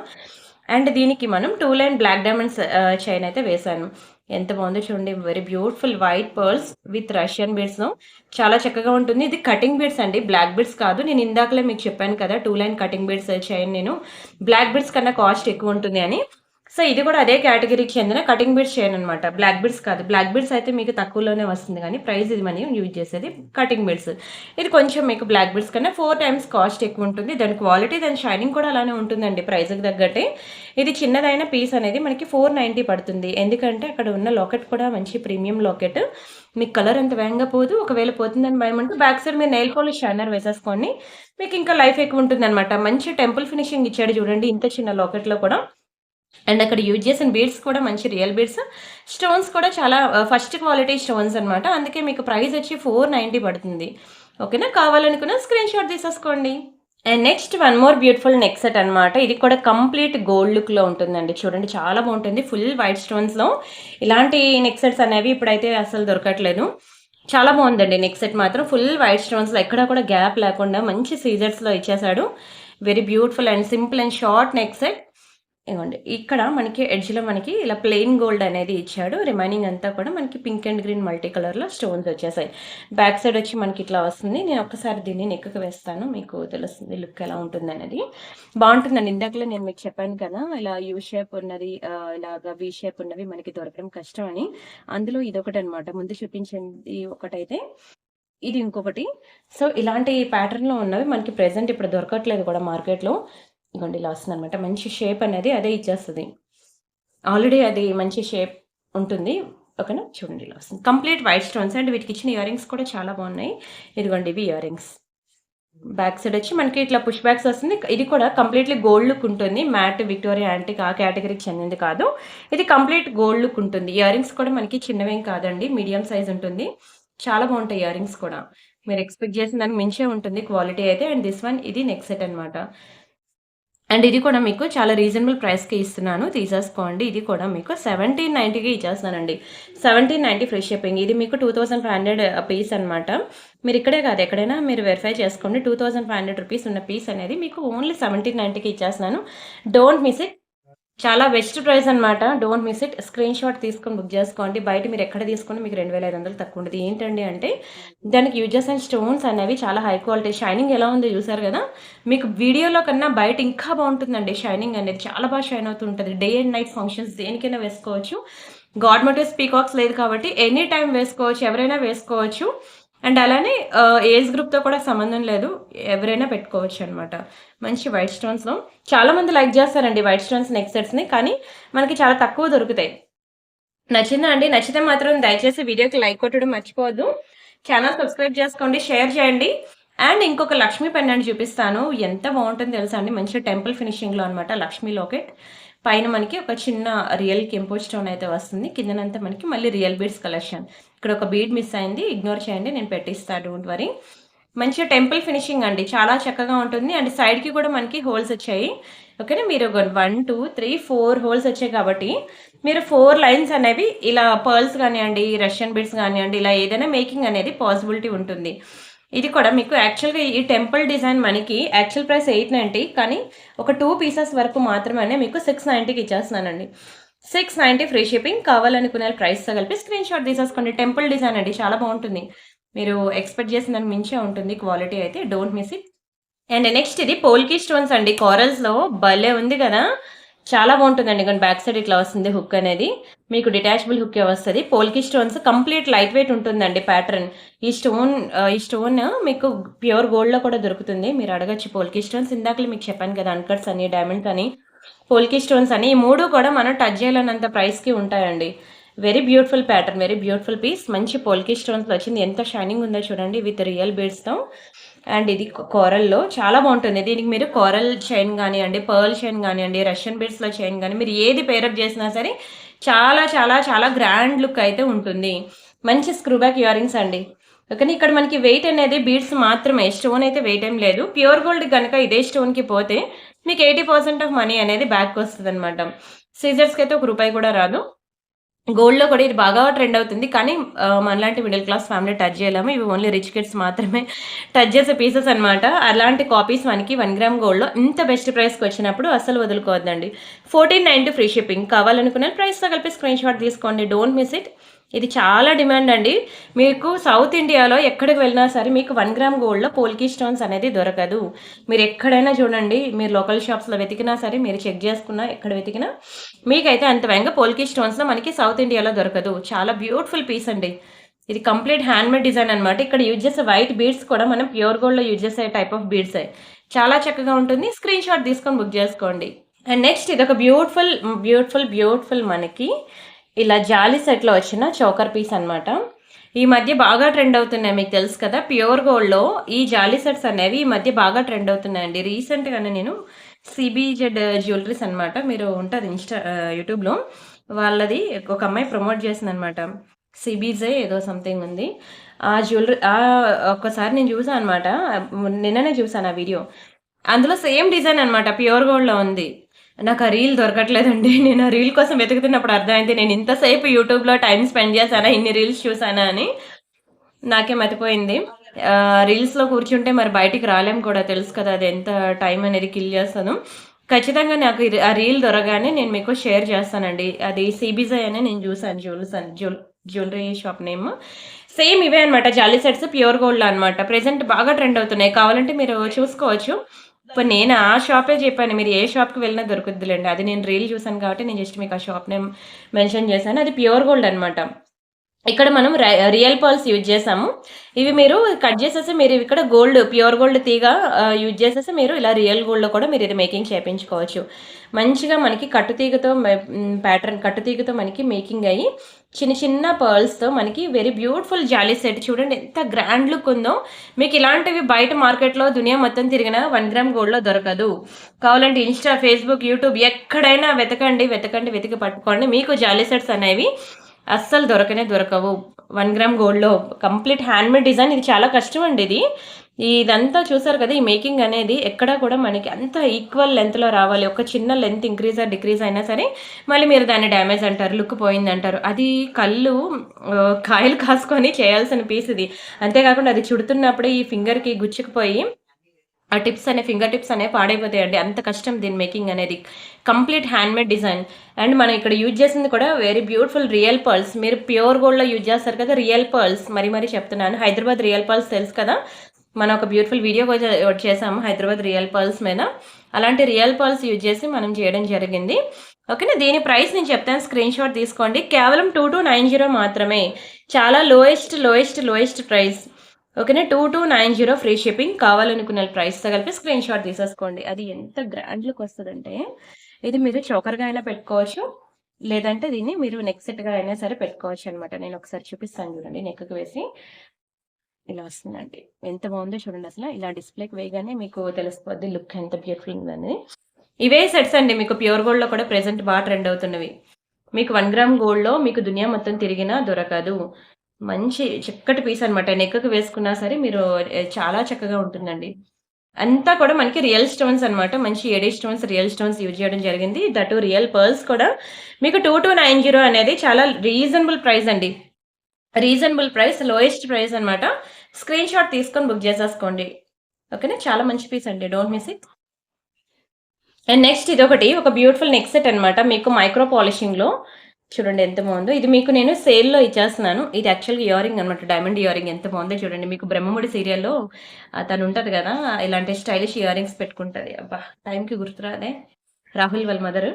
అండ్ దీనికి మనం 2 లైన్ బ్లాక్ డైమండ్స్ చైన్ అయితే వేశాను. ఎంత బాగుందో చూడండి. Very beautiful white pearls with Russian బీడ్స్‌ను. చాలా చక్కగా ఉంటుంది. ఇది కటింగ్ బీడ్స్ అండి. బ్లాక్ బీడ్స్ కాదు. నేను ఇందాకలే మీకు చెప్పాను కదా! 2 లైన్ కటింగ్ బీడ్స్ చైన్ నేను బ్లాక్ బీడ్స్ కన్నా కాస్ట్ ఎక్కువ ఉంటుంది అని. సో, ఇది కూడా అదే కేటగిరీకి చెందిన కటింగ్ బీడ్స్ చైన్ అనమాట. బ్లాక్ బీడ్స్ కాదు. బ్లాక్ బీడ్స్ అయితే మీకు తక్కువలోనే వస్తుంది గానీ, ప్రైస్ ఇది మనం యూజ్ చేసేది కటింగ్ బీడ్స్. ఇది కొంచెం మీకు బ్లాక్ బీడ్స్ కన్నా 4 టైమ్స్ కాస్ట్ ఎక్కువ ఉంటుంది. దాని క్వాలిటీ, దాని షైనింగ్ కూడా అలానే ఉంటుందండి ప్రైస్‌కి తగ్గట్టే. ఇది చిన్నదైన పీస్ అనేది మనకి 490 పడుతుంది. ఎందుకంటే అక్కడ ఉన్న లాకెట్ కూడా మంచి ప్రీమియం లాకెట్. మీకు కలర్ అంత వేగంగా పోదు. ఒకవేళ పోతుందని భయమంటే బ్యాక్ సైడ్ మీరు నెయిల్ పాలిష్ షైనర్ వేసేసుకోండి. మీకు ఇంకా లైఫ్ ఎక్కువ ఉంటుందనమాట. మంచి టెంపుల్ ఫినిషింగ్ ఇచ్చాడు చూడండి ఇంత చిన్న లాకెట్‌లో కూడా. అండ్ అక్కడ యూజ్ చేసిన బీడ్స్ కూడా మంచి రియల్ బీడ్స్. స్టోన్స్ కూడా చాలా ఫస్ట్ క్వాలిటీ స్టోన్స్ అనమాట. అందుకే మీకు ప్రైస్ వచ్చి 490 పడుతుంది. ఓకేనా? కావాలనుకున్న స్క్రీన్ షాట్ తీసేసుకోండి. And next one more beautiful neck set అనమాట. ఇది కూడా కంప్లీట్ గోల్డ్ లుక్‌లో ఉంటుందండి. చూడండి చాలా బాగుంటుంది. ఫుల్ వైట్ స్టోన్స్‌లో ఇలాంటి నెక్ సెట్స్ అనేవి ఇప్పుడైతే అసలు దొరకట్లేదు. చాలా బాగుందండి నెక్ సెట్ మాత్రం. ఫుల్ వైట్ స్టోన్స్‌లో ఎక్కడ కూడా గ్యాప్ లేకుండా మంచి సీజర్స్‌లో ఇచ్చేసాడు. Very beautiful and simple and short neck set. ఇగోండి. ఇక్కడ మనకి ఎడ్జ్‌లో మనకి ఇలా ప్లెయిన్ గోల్డ్ అనేది ఇచ్చాడు. రిమైనింగ్ అంతా కూడా మనకి పింక్ అండ్ గ్రీన్ మల్టీ కలర్‌లో స్టోన్స్ వచ్చేసాయి. బ్యాక్ సైడ్ వచ్చి మనకి ఇట్లా వస్తుంది. నేను ఒక్కసారి దీన్ని నెక్‌కి వేస్తాను. మీకు తెలుస్తుంది లుక్ ఎలా ఉంటుందనేది. బావుంటుందండి. ఇందాకలే నేను మీకు చెప్పాను కదా! ఇలా యూ షేప్ ఉన్నది ఇలాగా వి షేప్ ఉన్నవి మనకి దొరకడం కష్టం అని. అందులో ఇదొకటనమాట. ముందు చూపించింది ఒకటైతే, ఇది ఇంకొకటి. సో, ఇలాంటి ప్యాటర్న్‌లో ఉన్నవి మనకి ప్రెజెంట్ ఇప్పుడు దొరకట్లేదు కూడా మార్కెట్‌లో. ఇగోండి ఇలా వస్తుందనమాట. మంచి షేప్ అనేది అదే ఇచ్చేస్తది. ఆల్రెడీ అది మంచి షేప్ ఉంటుంది. ఓకేనా? చూడండి ఇలా వస్తుంది. కంప్లీట్ వైట్ స్టోన్స్ అండ్ వీటికి ఇచ్చిన ఇయర్ రింగ్స్ కూడా చాలా బాగున్నాయి. ఇదిగోండి ఇవి ఇయర్ రింగ్స్. బ్యాక్ సైడ్ వచ్చి మనకి ఇట్లా పుష్ బ్యాక్స్ వస్తుంది. ఇది కూడా కంప్లీట్‌లీ గోల్డ్ లుక్ ఉంటుంది. మ్యాట్, విక్టోరియా యాంటిక్ ఆ కేటగిరీకి చెందింది కాదు. ఇది కంప్లీట్ గోల్డ్ లుక్ ఉంటుంది. ఇయర్ రింగ్స్ కూడా మనకి చిన్నవేం కాదండి. మీడియం సైజ్ ఉంటుంది. చాలా బాగుంటాయి ఇయర్ రింగ్స్ కూడా. మీరు ఎక్స్‌పెక్ట్ చేసిన దానికి మించే ఉంటుంది క్వాలిటీ అయితే. అండ్ దిస్ వన్ ఇది నెక్ సెట్ అనమాట. అండ్ ఇది కూడా మీకు చాలా రీజనబుల్ ప్రైస్‌కి ఇస్తున్నాను. తీసేసుకోండి. ఇది కూడా మీకు 1790కి ఇచ్చేస్తానండి. 1790 ఫ్రీ షిప్పింగ్. ఇది మీకు 2500 పీస్ అనమాట. మీరు ఇక్కడే కాదు ఎక్కడైనా మీరు వెరిఫై చేసుకోండి. 2500 రూపీస్ ఉన్న పీస్ అనేది మీకు ఓన్లీ 1790కి ఇచ్చేస్తున్నాను. Don't miss it. చాలా బెస్ట్ ప్రైస్ అనమాట. Don't miss it. Screenshot తీసుకొని బుక్ చేసుకోండి. బయట మీరు ఎక్కడ తీసుకున్నా మీకు 2500 తక్కువ ఉంటది. ఏంటండి అంటే దానికి యూజ్ చేసిన స్టోన్స్ అనేవి చాలా హై క్వాలిటీ. షైనింగ్ ఎలా ఉందో చూసారు కదా! మీకు వీడియోలో కన్నా బయట ఇంకా బాగుంటుందండి షైనింగ్ అనేది. చాలా బాగా షైన్ అవుతూ ఉంటది. డే అండ్ నైట్ ఫంక్షన్స్ దేనికైనా వేసుకోవచ్చు. గాడ్ మోటివ్స్ పీకాక్స్ లేదు కాబట్టి ఎనీ టైమ్ వేసుకోవచ్చు. ఎవరైనా వేసుకోవచ్చు. అండ్ అలానే ఏజ్ గ్రూప్‌తో కూడా సంబంధం లేదు. ఎవరైనా పెట్టుకోవచ్చనమాట. మంచి వైట్ స్టోన్స్‌లో చాలా మంది లైక్ చేస్తారండి వైట్ స్టోన్స్ నెక్ సెట్స్‌ని. కానీ మనకి చాలా తక్కువ దొరుకుతాయి. నచ్చిందా అండి? నచ్చితే మాత్రం దయచేసి వీడియోకి లైక్ కొట్టడం మర్చిపోవద్దు. ఛానల్ సబ్స్క్రైబ్ చేసుకోండి, షేర్ చేయండి. అండ్ ఇంకొక లక్ష్మీ పెండెంట్ చూపిస్తాను. ఎంత బాగుంటుందో తెలుసా అండి? మంచి టెంపుల్ ఫినిషింగ్‌లో అనమాట లక్ష్మీ లాకెట్. పైన మనకి ఒక చిన్న రియల్ కెంపో స్టోన్ అయితే వస్తుంది. కిందనంతా మనకి మళ్ళీ రియల్ బీడ్స్ కలెక్షన్. ఇక్కడ ఒక బీడ్ మిస్ అయింది. ఇగ్నోర్ చేయండి. నేను పెట్టిస్తా. Don't worry. మంచిగా టెంపుల్ ఫినిషింగ్ అండి. చాలా చక్కగా ఉంటుంది. అండ్ సైడ్‌కి కూడా మనకి హోల్స్ వచ్చాయి. ఓకేనా? మీరు 1, 2, 3, 4 హోల్స్ వచ్చాయి కాబట్టి మీరు 4 లైన్స్ అనేవి ఇలా పర్ల్స్ కానియండి, రష్యన్ బీడ్స్ కానియండి, ఇలా ఏదైనా మేకింగ్ అనేది పాసిబిలిటీ ఉంటుంది. ఇది కూడా మీకు యాక్చువల్‌గా ఈ టెంపుల్ డిజైన్ మనకి యాక్చువల్ ప్రైస్ 890 కానీ ఒక 2 పీసెస్ వరకు మాత్రమే మీకు 690కి ఇచ్చేస్తున్నానండి. 690 ఫ్రీ షిప్పింగ్. కావాలనుకునే ప్రైస్‌తో కలిపి స్క్రీన్ షాట్ తీసేసుకోండి. టెంపుల్ డిజైన్ అండి. చాలా బాగుంటుంది. మీరు ఎక్స్‌పెక్ట్ చేసిన దానికి మించే ఉంటుంది క్వాలిటీ అయితే. Don't miss it. And next ఇది పోల్కి స్టోన్స్ అండి. కోరల్స్‌లో భలే ఉంది కదా! చాలా బాగుంటుందండి. ఇగోండి బ్యాక్ సైడ్ ఇట్లా వస్తుంది హుక్ అనేది. మీకు డిటాచబుల్ హుక్కే వస్తది. పోల్కి స్టోన్స్ కంప్లీట్ లైట్ వెయిట్ ఉంటుందండి ప్యాటర్న్. ఈ స్టోన్ మీకు ప్యూర్ గోల్డ్‌లో కూడా దొరుకుతుంది. మీరు అడగొచ్చు పోల్కి స్టోన్స్. ఇందాకలే మీకు చెప్పాను కదా! అన్కట్స్ అని, డైమండ్స్ అని, పోల్కి స్టోన్స్ అని. ఈ 3 కూడా మనం టచ్ చేయలేనంత ప్రైస్‌కి ఉంటాయండి. Very beautiful pattern, very beautiful piece. మంచి పోల్కి స్టోన్స్‌లో వచ్చింది. ఎంత షైనింగ్ ఉందో చూడండి విత్ రియల్ బీడ్స్‌తో. అండ్ ఇది కోరల్‌లో చాలా బాగుంటుంది. దీనికి మీరు కోరల్ చైన్ గానియండి, పర్ల్ చైన్ గానియండి, రష్యన్ బీడ్స్‌లో చైన్ గాని మీరు ఏది పేరప్ చేసినా సరే చాలా చాలా చాలా గ్రాండ్ లుక్ అయితే ఉంటుంది. మంచి స్క్రూ బ్యాక్ ఇయర్ రింగ్స్ అండి. ఓకేనా? ఇక్కడ మనకి వెయిట్ అనేది బీడ్స్ మాత్రమే. స్టోన్ అయితే వెయిట్ ఏం లేదు. ప్యూర్ గోల్డ్ గనక ఇదే స్టోన్‌కి పోతే మీకు 80% ఆఫ్ మనీ అనేది బ్యాక్ వస్తదనమాట. సీజర్స్‌కి అయితే ₹1 కూడా రాదు. గోల్డ్‌లో కూడా ఇది బాగా ట్రెండ్ అవుతుంది. కానీ మనలాంటి మిడిల్ క్లాస్ ఫ్యామిలీ టచ్ చేయలేము. ఇవి ఓన్లీ రిచ్ కిడ్స్ మాత్రమే టచ్ చేసే పీసెస్ అనమాట. అలాంటి కాపీస్ మనకి 1 గ్రామ్ గోల్డ్‌లో ఇంత బెస్ట్ ప్రైస్‌కి వచ్చినప్పుడు అస్సలు వదులుకోవద్దండి. 1490 ఫ్రీ షిప్పింగ్. కావాలనుకున్న ప్రైస్‌తో కలిపి స్క్రీన్ షాట్ తీసుకోండి. Don't miss it. ఇది చాలా డిమాండ్ అండి. మీకు సౌత్ ఇండియాలో ఎక్కడికి వెళ్ళినా సరే మీకు 1 గ్రామ్ గోల్డ్‌లో పోల్కి స్టోన్స్ అనేది దొరకదు. మీరు ఎక్కడైనా చూడండి, మీరు లోకల్ షాప్స్‌లో వెతికినా సరే, మీరు చెక్ చేసుకున్నా, ఎక్కడ వెతికినా మీకైతే అంత వేగంగా పోల్కి స్టోన్స్‌లో మనకి సౌత్ ఇండియాలో దొరకదు. చాలా బ్యూటిఫుల్ పీస్ అండి. ఇది కంప్లీట్ హ్యాండ్‌మేడ్ డిజైన్ అనమాట. ఇక్కడ యూజ్ చేసే వైట్ బీడ్స్ కూడా మనం ప్యూర్ గోల్డ్‌లో యూజ్ చేసే టైప్ ఆఫ్ బీడ్సే. చాలా చక్కగా ఉంటుంది. స్క్రీన్ షాట్ తీసుకొని బుక్ చేసుకోండి. అండ్ నెక్స్ట్ ఇదొక బ్యూటిఫుల్, బ్యూటిఫుల్, బ్యూటిఫుల్ మనకి ఇలా జాలీ సెట్‌లో వచ్చిన చోకర్ పీస్ అనమాట. ఈ మధ్య బాగా ట్రెండ్ అవుతున్నాయి. మీకు తెలుసు కదా! ప్యూర్ గోల్డ్‌లో ఈ జాలీ సెట్స్ అనేవి ఈ మధ్య బాగా ట్రెండ్ అవుతున్నాయండి. రీసెంట్‌గానే నేను సిబిజెడ్ జ్యువెలరీస్ అనమాట. మీరు ఉంటది యూట్యూబ్‌లో. వాళ్ళది ఒక అమ్మాయి ప్రమోట్ చేసిందనమాట. సిబిజే ఏదో సంథింగ్ ఉంది. ఆ జ్యువెలరీ ఒక్కసారి నేను చూసా అనమాట. నిన్ననే చూసాను ఆ వీడియో. అందులో సేమ్ డిజైన్ అనమాట. ప్యూర్ గోల్డ్‌లో ఉంది. నాకు ఆ రీల్ దొరకట్లేదండి. నేను ఆ రీల్ కోసం వెతుకుతున్నప్పుడు అర్థమైంది. నేను ఇంతసేపు యూట్యూబ్‌లో టైమ్ స్పెండ్ చేశానా, ఇన్ని రీల్స్ చూసానా అని నాకే మతిపోయింది. రీల్స్‌లో కూర్చుంటే మరి బయటికి రాలేం కూడా తెలుసు కదా! అది ఎంత టైం అనేది కిల్ చేస్తదో. ఖచ్చితంగా నాకు ఆ రీల్ దొరకగానే నేను మీకు షేర్ చేస్తానండి. అది సీబీజై అనే నేను చూసాను జ్యువెలరీ షాప్ నేమ్. సేమ్ ఇవే అనమాట జాలీ సెట్స్ ప్యూర్ గోల్డ్‌లో అనమాట. ప్రెజెంట్ బాగా ట్రెండ్ అవుతున్నాయి. కావాలంటే మీరు చూసుకోవచ్చు. ఇప్పుడు నేను ఆ షాపే చెప్పాను. మీరు ఏ షాప్‌కి వెళ్ళినా దొరుకుద్దిలెండి. అది నేను రీల్ చూసాను కాబట్టి నేను జస్ట్ మీకు ఆ షాప్ నేమ్ మెన్షన్ చేశాను. అది ప్యూర్ గోల్డ్ అనమాట. ఇక్కడ మనం రియల్ పర్ల్స్ యూజ్ చేసాము. ఇవి మీరు కట్ చేసేసి మీరు ఇక్కడ గోల్డ్ ప్యూర్ గోల్డ్ తీగ యూజ్ చేసేసి మీరు ఇలా రియల్ గోల్డ్‌లో కూడా మీరు ఇది మేకింగ్ చేపించుకోవచ్చు. మంచిగా మనకి కట్టుతీగతో ప్యాటర్న్ కట్టుతీగతో మనకి మేకింగ్ అయ్యి చిన్న చిన్న పర్ల్స్‌తో మనకి వెరీ బ్యూటిఫుల్ జాలీ సెట్ చూడండి ఎంత గ్రాండ్ లుక్ ఉందో. మీకు ఇలాంటివి బయట మార్కెట్‌లో దునియా మొత్తం తిరిగినా 1 గ్రామ్ గోల్డ్‌లో దొరకదు. కావాలంటే ఇన్‌స్టా, ఫేస్‌బుక్, యూట్యూబ్ ఎక్కడైనా వెతకండి, వెతికి పట్టుకోండి. మీకు జాలీ సెట్స్ అనేవి అస్సలు దొరకవు. 1 గ్రామ్ గోల్డ్‌లో కంప్లీట్ హ్యాండ్‌మేడ్ డిజైన్. ఇది చాలా కష్టం అండి ఇది. ఇదంతా చూసారు కదా! ఈ మేకింగ్ అనేది ఎక్కడా కూడా మనకి అంత ఈక్వల్ లెంగ్త్‌లో రావాలి. ఒక చిన్న లెంగ్త్ ఇంక్రీజ్ ఆర్ డిక్రీజ్ అయినా సరే మళ్ళీ మీరు దాన్ని డ్యామేజ్ అంటారు, లుక్ పోయిందంటారు. అది కళ్ళు కాయలు కాసుకొని చేయాల్సిన పీస్ ఇది. అంతే కాకుండా అది చుడుతున్నప్పుడు ఈ ఫింగర్‌కి గుచ్చుకుపోయి ఆ టిప్స్ అనే ఫింగర్ టిప్స్ అనేవి పాడైపోతాయండి. అంత కష్టం దీని మేకింగ్ అనేది. Complete handmade design. అండ్ మనం ఇక్కడ యూజ్ చేసింది కూడా వెరీ బ్యూటిఫుల్ రియల్ పర్ల్స్. మీరు ప్యూర్ గోల్డ్‌లో యూజ్ చేస్తారు కదా! రియల్ పర్ల్స్ మరీ చెప్తున్నాను. హైదరాబాద్ రియల్ పర్ల్స్ తెలుసు కదా! మనం ఒక బ్యూటిఫుల్ వీడియో కూడా ఒకటి చేసాము హైదరాబాద్ రియల్ పర్ల్స్ మీద. అలాంటి రియల్ పర్ల్స్ యూజ్ చేసి మనం చేయడం జరిగింది. ఓకేనా? దీని ప్రైస్ నేను చెప్తాను, స్క్రీన్‌షాట్ తీసుకోండి. కేవలం 2290 మాత్రమే. చాలా లోయెస్ట్ ప్రైస్. ఓకేనా? 2290 ఫ్రీ షిప్పింగ్. కావాలనుకున్న ప్రైస్‌తో కలిపి స్క్రీన్‌షాట్ తీసేసుకోండి. అది ఎంత గ్రాండ్ లుక్ వస్తదంటే, ఇది మీరు చోకర్‌గా అయినా పెట్టుకోవచ్చు. లేదంటే దీన్ని మీరు నెక్ సెట్‌గా అయినా సరే పెట్టుకోవచ్చనమాట. నేను ఒకసారి చూపిస్తాను చూడండి. నెక్‌కి వేసి ఇలా వస్తుందండి. ఎంత బాగుందో చూడండి అసల. ఇలా డిస్‌ప్లేకి వేయగానే మీకు తెలిసిపోద్ది లుక్ ఎంత బ్యూటిఫుల్ ఉందని. ఇవే సెట్స్ అండి మీకు ప్యూర్ గోల్డ్‌లో కూడా ప్రెజెంట్ బాగా ట్రెండ్ అవుతున్నవి. మీకు 1 గ్రామ్ గోల్డ్‌లో మీకు దునియా మొత్తం తిరిగినా దొరకదు. మంచి చక్కటి పీస్ అనమాట. నెక్‌కి వేసుకున్నా సరే మీరు చాలా చక్కగా ఉంటుందండి. అంతా కూడా మనకి రియల్ స్టోన్స్ అనమాట. మంచి AD stones, real stones use చేయడం జరిగింది. దట్ రియల్ పర్ల్స్ కూడా మీకు 2290 అనేది చాలా రీజనబుల్ ప్రైస్ అండి. రీజనబుల్ ప్రైస్, లోయెస్ట్ ప్రైస్ అనమాట. స్క్రీన్‌షాట్ తీసుకొని బుక్ చేసేసుకోండి. ఓకేనా? చాలా మంచి పీస్ అండి. Don't miss it. And next ఇదొకటి ఒక బ్యూటిఫుల్ నెక్ సెట్ అనమాట. మీకు మైక్రో పాలిషింగ్‌లో చూడండి ఎంత బాగుందో. ఇది మీకు నేను సేల్‌లో ఇచ్చేస్తున్నాను. ఇది యాక్చువల్‌గా ఇయరింగ్ అనమాట. డైమండ్ ఇయరింగ్ ఎంత బాగుందో చూడండి. మీకు 'బ్రహ్మముడి' సీరియల్‌లో తను ఉంటది కదా! ఇలాంటి స్టైలిష్ ఇయరింగ్స్ పెట్టుకుంటది. అబ్బా! టైంకి గుర్తురాదే. రాహుల్ వాళ్ళ మదర్.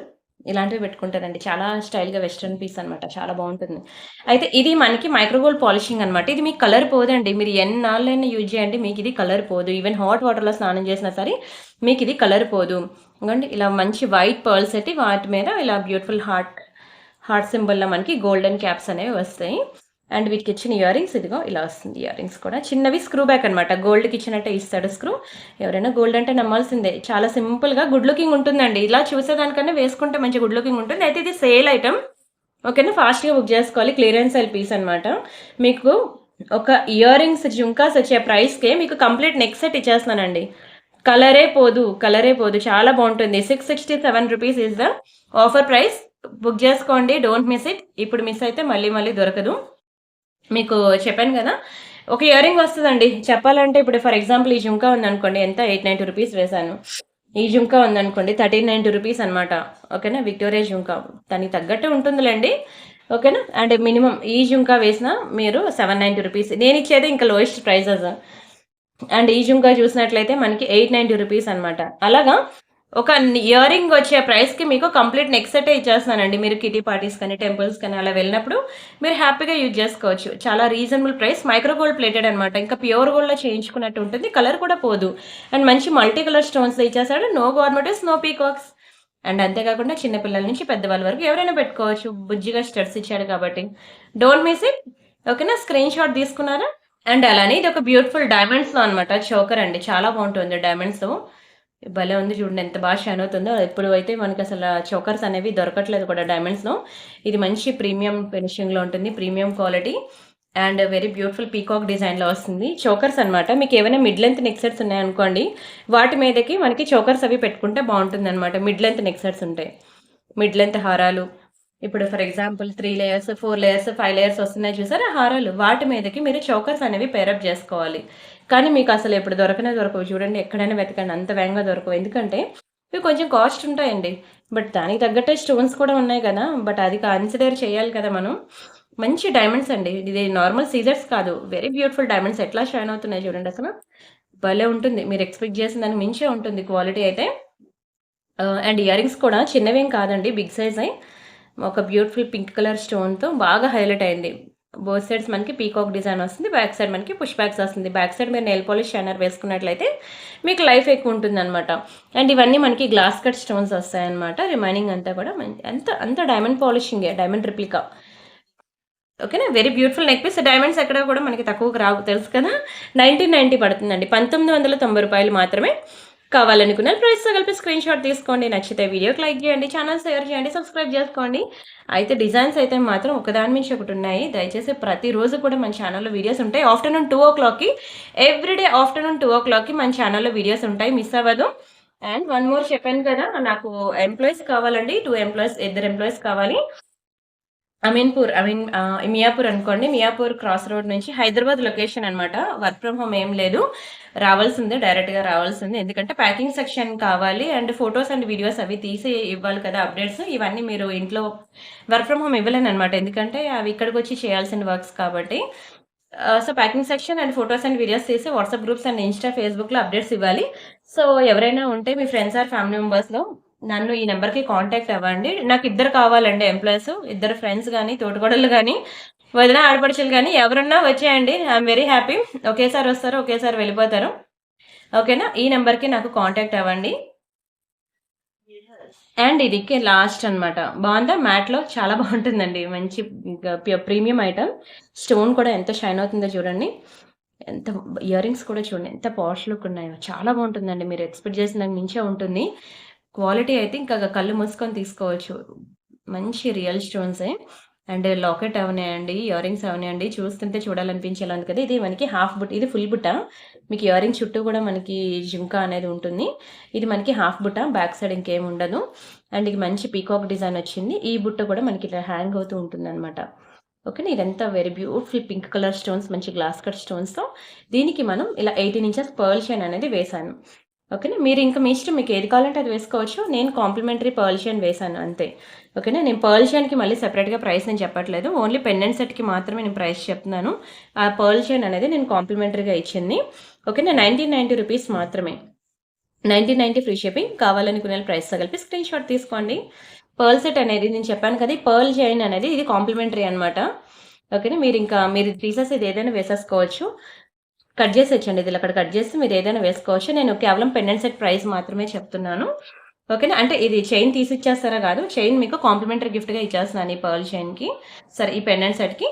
ఇలాంటివి పెట్టుకుంటారండి. చాలా స్టైల్‌గా వెస్టర్న్ పీస్ అనమాట. చాలా బాగుంటుంది. అయితే ఇది మనకి మైక్రో గోల్డ్ పాలిషింగ్ అనమాట. ఇది మీకు కలర్ పోదండి. మీరు ఎన్నాళ్ళైనా యూజ్ చేయండి. మీకు ఇది కలర్ పోదు. ఈవెన్ హాట్ వాటర్‌లో స్నానం చేసినా సరే మీకు ఇది కలర్ పోదు. ఇగోండి ఇలా మంచి వైట్ పర్ల్స్ పెట్టి వాటి మీద ఇలా బ్యూటిఫుల్ హార్ట్ సింబల్‌లో మనకి గోల్డెన్ క్యాప్స్ అనేవి వస్తాయి. అండ్ వీటికి ఇచ్చిన ఇయరింగ్స్ ఇదిగో ఇలా వస్తుంది. ఇయరింగ్స్ కూడా చిన్నవి స్క్రూ బ్యాక్ అనమాట. గోల్డ్‌కి ఇచ్చినట్టే ఇస్తాడు స్క్రూ. ఎవరైనా గోల్డ్ అంటే నమ్మాల్సిందే. చాలా సింపుల్‌గా గుడ్ లుకింగ్ ఉంటుందండి. ఇలా చూసేదానికన్నా వేసుకుంటే మంచి గుడ్ లుకింగ్ ఉంటుంది. అయితే ఇది సేల్ ఐటమ్. ఓకేనా? ఫాస్ట్‌గా బుక్ చేసుకోవాలి. క్లియరెన్స్ సేల్ పీస్ అనమాట. మీకు ఒక ఇయరింగ్స్, జుంకాస్ వచ్చే ప్రైస్‌కే మీకు కంప్లీట్ నెక్ సెట్ ఇచ్చేస్తున్నానండి. కలరే పోదు. చాలా బాగుంటుంది. 667 rupees is the offer price. Book చేసుకోండి. Don't miss it. ఇప్పుడు మిస్ అయితే మళ్ళీ దొరకదు. మీకు చెప్పాను కదా! ఒక ఇయరింగ్ వస్తదండి. చెప్పాలంటే ఇప్పుడు ఫర్ ఎగ్జాంపుల్ ఈ జుంకా ఉందనుకోండి. ఎంత 890 రూపీస్ వేశాను. ఈ జుంకా ఉందనుకోండి 1390 రూపీస్ అనమాట. ఓకేనా? విక్టోరియా జుంకా. దానికి తగ్గట్టే ఉంటుందిలేండి. ఓకేనా? అండ్ మినిమం ఈ జుంకా వేసినా మీరు 790 రూపీస్. నేనిచ్చేది ఇంకా లోయెస్ట్ ప్రైజెస్. అండ్ ఈ జుంకా చూసినట్లయితే మనకి 890 రూపీస్ అనమాట. అలాగా ఒక ఇయరింగ్ వచ్చే ప్రైస్‌కి మీకు కంప్లీట్ నెక్ సెట్టే ఇచ్చేస్తానండి. మీరు కిటీ పార్టీస్ కానీ, టెంపుల్స్ కానీ అలా వెళ్ళినప్పుడు మీరు హ్యాపీగా యూజ్ చేసుకోవచ్చు. చాలా reasonable price. Micro gold plated అనమాట. ఇంకా ప్యూర్ గోల్డ్‌లో చేయించుకున్నట్టు ఉంటుంది. కలర్ కూడా పోదు. అండ్ మంచి మల్టీ కలర్ స్టోన్స్‌తో ఇచ్చేసాడు. No governments, no peacocks. And అంతేకాకుండా చిన్న పిల్లల నుంచి పెద్దవాళ్ళ వరకు ఎవరైనా పెట్టుకోవచ్చు. బుజ్జిగా స్టడ్స్ ఇచ్చాడు కాబట్టి. Don't miss it. ఓకేనా? స్క్రీన్ షాట్ తీసుకున్నారా? అండ్ అలానే ఇది ఒక బ్యూటిఫుల్ డైమండ్స్‌లో అనమాట. చోకర్ అండి. చాలా బాగుంటుంది డైమండ్స్‌తో. భలే ఉంది చూడండి ఎంత బాగా షైన్ అవుతుందో. ఇప్పుడు అయితే మనకసల చోకర్స్ అనేవి దొరకట్లేదు కూడా డైమండ్స్‌లో. ఇది మంచి ప్రీమియం ఫినిషింగ్‌లో ఉంటుంది. Premium quality and very beautiful peacock డిజైన్‌లో వస్తుంది. చోకర్స్ అనమాట. మీకు ఏమైనా మిడ్ లెంత్ నెక్ సెట్స్ ఉన్నాయనుకోండి, వాటి మీదకి మనకి చోకర్స్ అవి పెట్టుకుంటే బాగుంటుందనమాట. మిడ్ లెంత్ నెక్ సెట్స్ ఉంటాయి. మిడ్ లెంత్ హారాలు. ఇప్పుడు for example 3 layers, 4 layers, 5 layers వస్తున్నాయి చూసారా హారాలు. వాటి మీదకి మీరు చోకర్స్ అనేవి పేరప్ చేసుకోవాలి. కానీ మీకు అసలు ఎప్పుడు దొరకవు చూడండి. ఎక్కడైనా వెతకండి. అంత వేగంగా దొరకవు. ఎందుకంటే ఇవి కొంచెం కాస్ట్ ఉంటాయండి. బట్ దానికి తగ్గట్టే స్టోన్స్ కూడా ఉన్నాయి కదా! బట్ అది కన్సిడర్ చేయాలి కదా మనం. మంచి డైమండ్స్ అండి. ఇది నార్మల్ సీజర్స్ కాదు. వెరీ బ్యూటిఫుల్ డైమండ్స్ ఎట్లా షైన్ అవుతున్నాయి చూడండి అసలు. భలే ఉంటుంది. మీరు ఎక్స్‌పెక్ట్ చేసిన దానికి మించే ఉంటుంది క్వాలిటీ అయితే. అండ్ ఇయరింగ్స్ కూడా చిన్నవేం కాదండి. బిగ్ సైజే. ఒక బ్యూటిఫుల్ పింక్ కలర్ స్టోన్‌తో బాగా హైలైట్ అయింది. బోత్ సైడ్స్ మనకి పీకాక్ డిజైన్ వస్తుంది. బ్యాక్ సైడ్ మనకి పుష్ బ్యాక్స్ వస్తుంది. బ్యాక్ సైడ్ మీరు నెయిల్ పాలిష్ షైనర్ వేసుకున్నట్లయితే మీకు లైఫ్ ఎక్కువ ఉంటుందనమాట. అండ్ ఇవన్నీ మనకి గ్లాస్ కట్ స్టోన్స్ వస్తాయన్నమాట. రిమైనింగ్ అంతా కూడా అంతా డైమండ్ పాలిషింగే. Diamond replica. ఓకేనా? Very beautiful neck piece. Diamonds ఎక్కడ కూడా మనకి తక్కువకి రావు తెలుసు కదా! 1990 పడుతుందండి. 1990 రూపాయలు మాత్రమే. కావాలనుకున్న ప్రైస్‌తో కలిపి స్క్రీన్ షాట్ తీసుకోండి. నచ్చితే వీడియోకి లైక్ చేయండి. ఛానల్ షేర్ చేయండి. సబ్స్క్రైబ్ చేసుకోండి. అయితే డిజైన్స్ అయితే మాత్రం ఒకదాని మించి ఒకటి ఉన్నాయి. దయచేసి ప్రతిరోజు కూడా మన ఛానల్‌లో వీడియోస్ ఉంటాయి. ఆఫ్టర్‌నూన్ 2:00కి ఎవ్రీడే ఆఫ్టర్‌నూన్ 2:00కి మన ఛానల్‌లో వీడియోస్ ఉంటాయి. మిస్ అవ్వదు. అండ్ వన్ మోర్ చెప్పాను కదా! నాకు ఎంప్లాయీస్ కావాలండి. 2 ఎంప్లాయీస్, ఇద్దరు ఎంప్లాయీస్ కావాలి. మియాపూర్ అనుకోండి. మియాపూర్ క్రాస్ రోడ్ నుంచి హైదరాబాద్ లొకేషన్ అనమాట. వర్క్ ఫ్రమ్ హోమ్ ఏం లేదు. రావాల్సిందే, డైరెక్ట్‌గా రావాల్సిందే. ఎందుకంటే ప్యాకింగ్ సెక్షన్ కావాలి అండ్ ఫోటోస్ అండ్ వీడియోస్ అవి తీసి ఇవ్వాలి కదా! అప్‌డేట్స్. ఇవన్నీ మీరు ఇంట్లో వర్క్ ఫ్రమ్ హోమ్ ఇవ్వలేననమాట. ఎందుకంటే అవి ఇక్కడికొచ్చి చేయాల్సిన వర్క్స్ కాబట్టి. So, packing section and photos and videos తీసి వాట్సాప్ గ్రూప్స్ అండ్ ఇన్‌స్టా, ఫేస్‌బుక్‌లో అప్‌డేట్స్ ఇవ్వాలి. సో, ఎవరైనా ఉంటే మీ ఫ్రెండ్స్ ఆర్ ఫ్యామిలీ మెంబర్స్‌లో నన్ను ఈ నంబర్‌కి కాంటాక్ట్ అవ్వండి. నాకిద్దరు కావాలండి ఎంప్లాయీస్. ఇద్దరు ఫ్రెండ్స్ గాని, తోటికోడళ్ళు గాని, వదిన, ఆడపడుచులు గాని ఎవరున్నా వచ్చేయండి. I'm very happy. ఒకేసారి వస్తారు, ఒకేసారి వెళ్ళిపోతారు. ఓకేనా? ఈ నంబర్‌కి నాకు కాంటాక్ట్ అవ్వండి. అండ్ ఇది లాస్ట్ అనమాట. బావుందా? మ్యాట్‌లో చాలా బావుంటుందండి. మంచి ప్రీమియం ఐటెమ్. స్టోన్ కూడా ఎంత షైన్ అవుతుందో చూడండి. ఎంత ఇయర్ రింగ్స్ కూడా చూడండి ఎంత పాష్ లుక్ ఉన్నాయో. చాలా బావుంటుందండి. మీరు ఎక్స్‌పెక్ట్ చేసిన దానికి మించే ఉంటుంది. క్వాలిటీ అయితే ఇంకా కళ్ళు మూసుకొని తీసుకోవచ్చు. మంచి రియల్ స్టోన్సే. అండ్ లాకెట్ అవనియండి, ఇయర్ రింగ్స్ అవనియండి, చూస్తుంటే చూడాలనిపించేలా ఉంది కదా! ఇది మనకి హాఫ్ బుట్ట. ఇది ఫుల్ బుట్ట. మీకు ఇయర్ రింగ్ చుట్టూ కూడా మనకి జుంకా అనేది ఉంటుంది. ఇది మనకి హాఫ్ బుట్ట. బ్యాక్ సైడ్ ఇంకేం ఉండదు. అండ్ ఇది మంచి పీకాక్ డిజైన్ వచ్చింది. ఈ బుట్ట కూడా మనకి ఇట్లా హ్యాంగ్ అవుతూ ఉంటుందనమాట. ఓకేనా. ఇదంతా very beautiful pink colour stones, మంచి గ్లాస్ కట్ స్టోన్స్‌తో దీనికి మనం ఇలా 18 ఇంచెస్ పర్ల్ చైన్ అనేది వేశాను. ఓకేనా. మీరు ఇంకా మీ ఇష్టం, మీకు ఏది కావాలంటే అది వేసుకోవచ్చు. నేను కాంప్లిమెంటరీ పర్ల్ చైన్ వేశాను అంతే. ఓకేనా. నేను పర్ల్ చైన్‌కి మళ్ళీ సెపరేట్‌గా ప్రైస్ నేను చెప్పట్లేదు. ఓన్లీ పెండెంట్ సెట్‌కి మాత్రమే నేను ప్రైస్ చెప్తున్నాను. ఆ పర్ల్ చైన్ అనేది నేను కాంప్లిమెంటరీగా ఇచ్చింది. ఓకేనా. 1990 రూపీస్ మాత్రమే. 1990 ఫ్రీ షిప్పింగ్. కావాలనుకునే వాళ్ళు ప్రైస్‌తో కలిపి స్క్రీన్‌షాట్ తీసుకోండి. పర్ల్ సెట్ అనేది నేను చెప్పాను కదా! ఈ పర్ల్ చైన్ అనేది ఇది కాంప్లిమెంటరీ అనమాట. ఓకేనా. మీరు తీసేసి ఇది ఏదైనా వేసేసుకోవచ్చు. కట్ చేసేయొచ్చండి. ఇది అక్కడ కట్ చేసి మీరు ఏదైనా వేసుకోవచ్చు. నేను కేవలం పెండెంట్ సెట్ ప్రైస్ మాత్రమే చెప్తున్నాను. ఓకేనా. అంటే ఇది చైన్ తీసిచ్చేస్తారా కాదు. చైన్ మీకు కాంప్లిమెంటరీ గిఫ్ట్‌గా ఇచ్చేస్తున్నాను ఈ పర్ల్ చైన్‌కి. సరే, ఈ పెండెంట్ సెట్‌కి.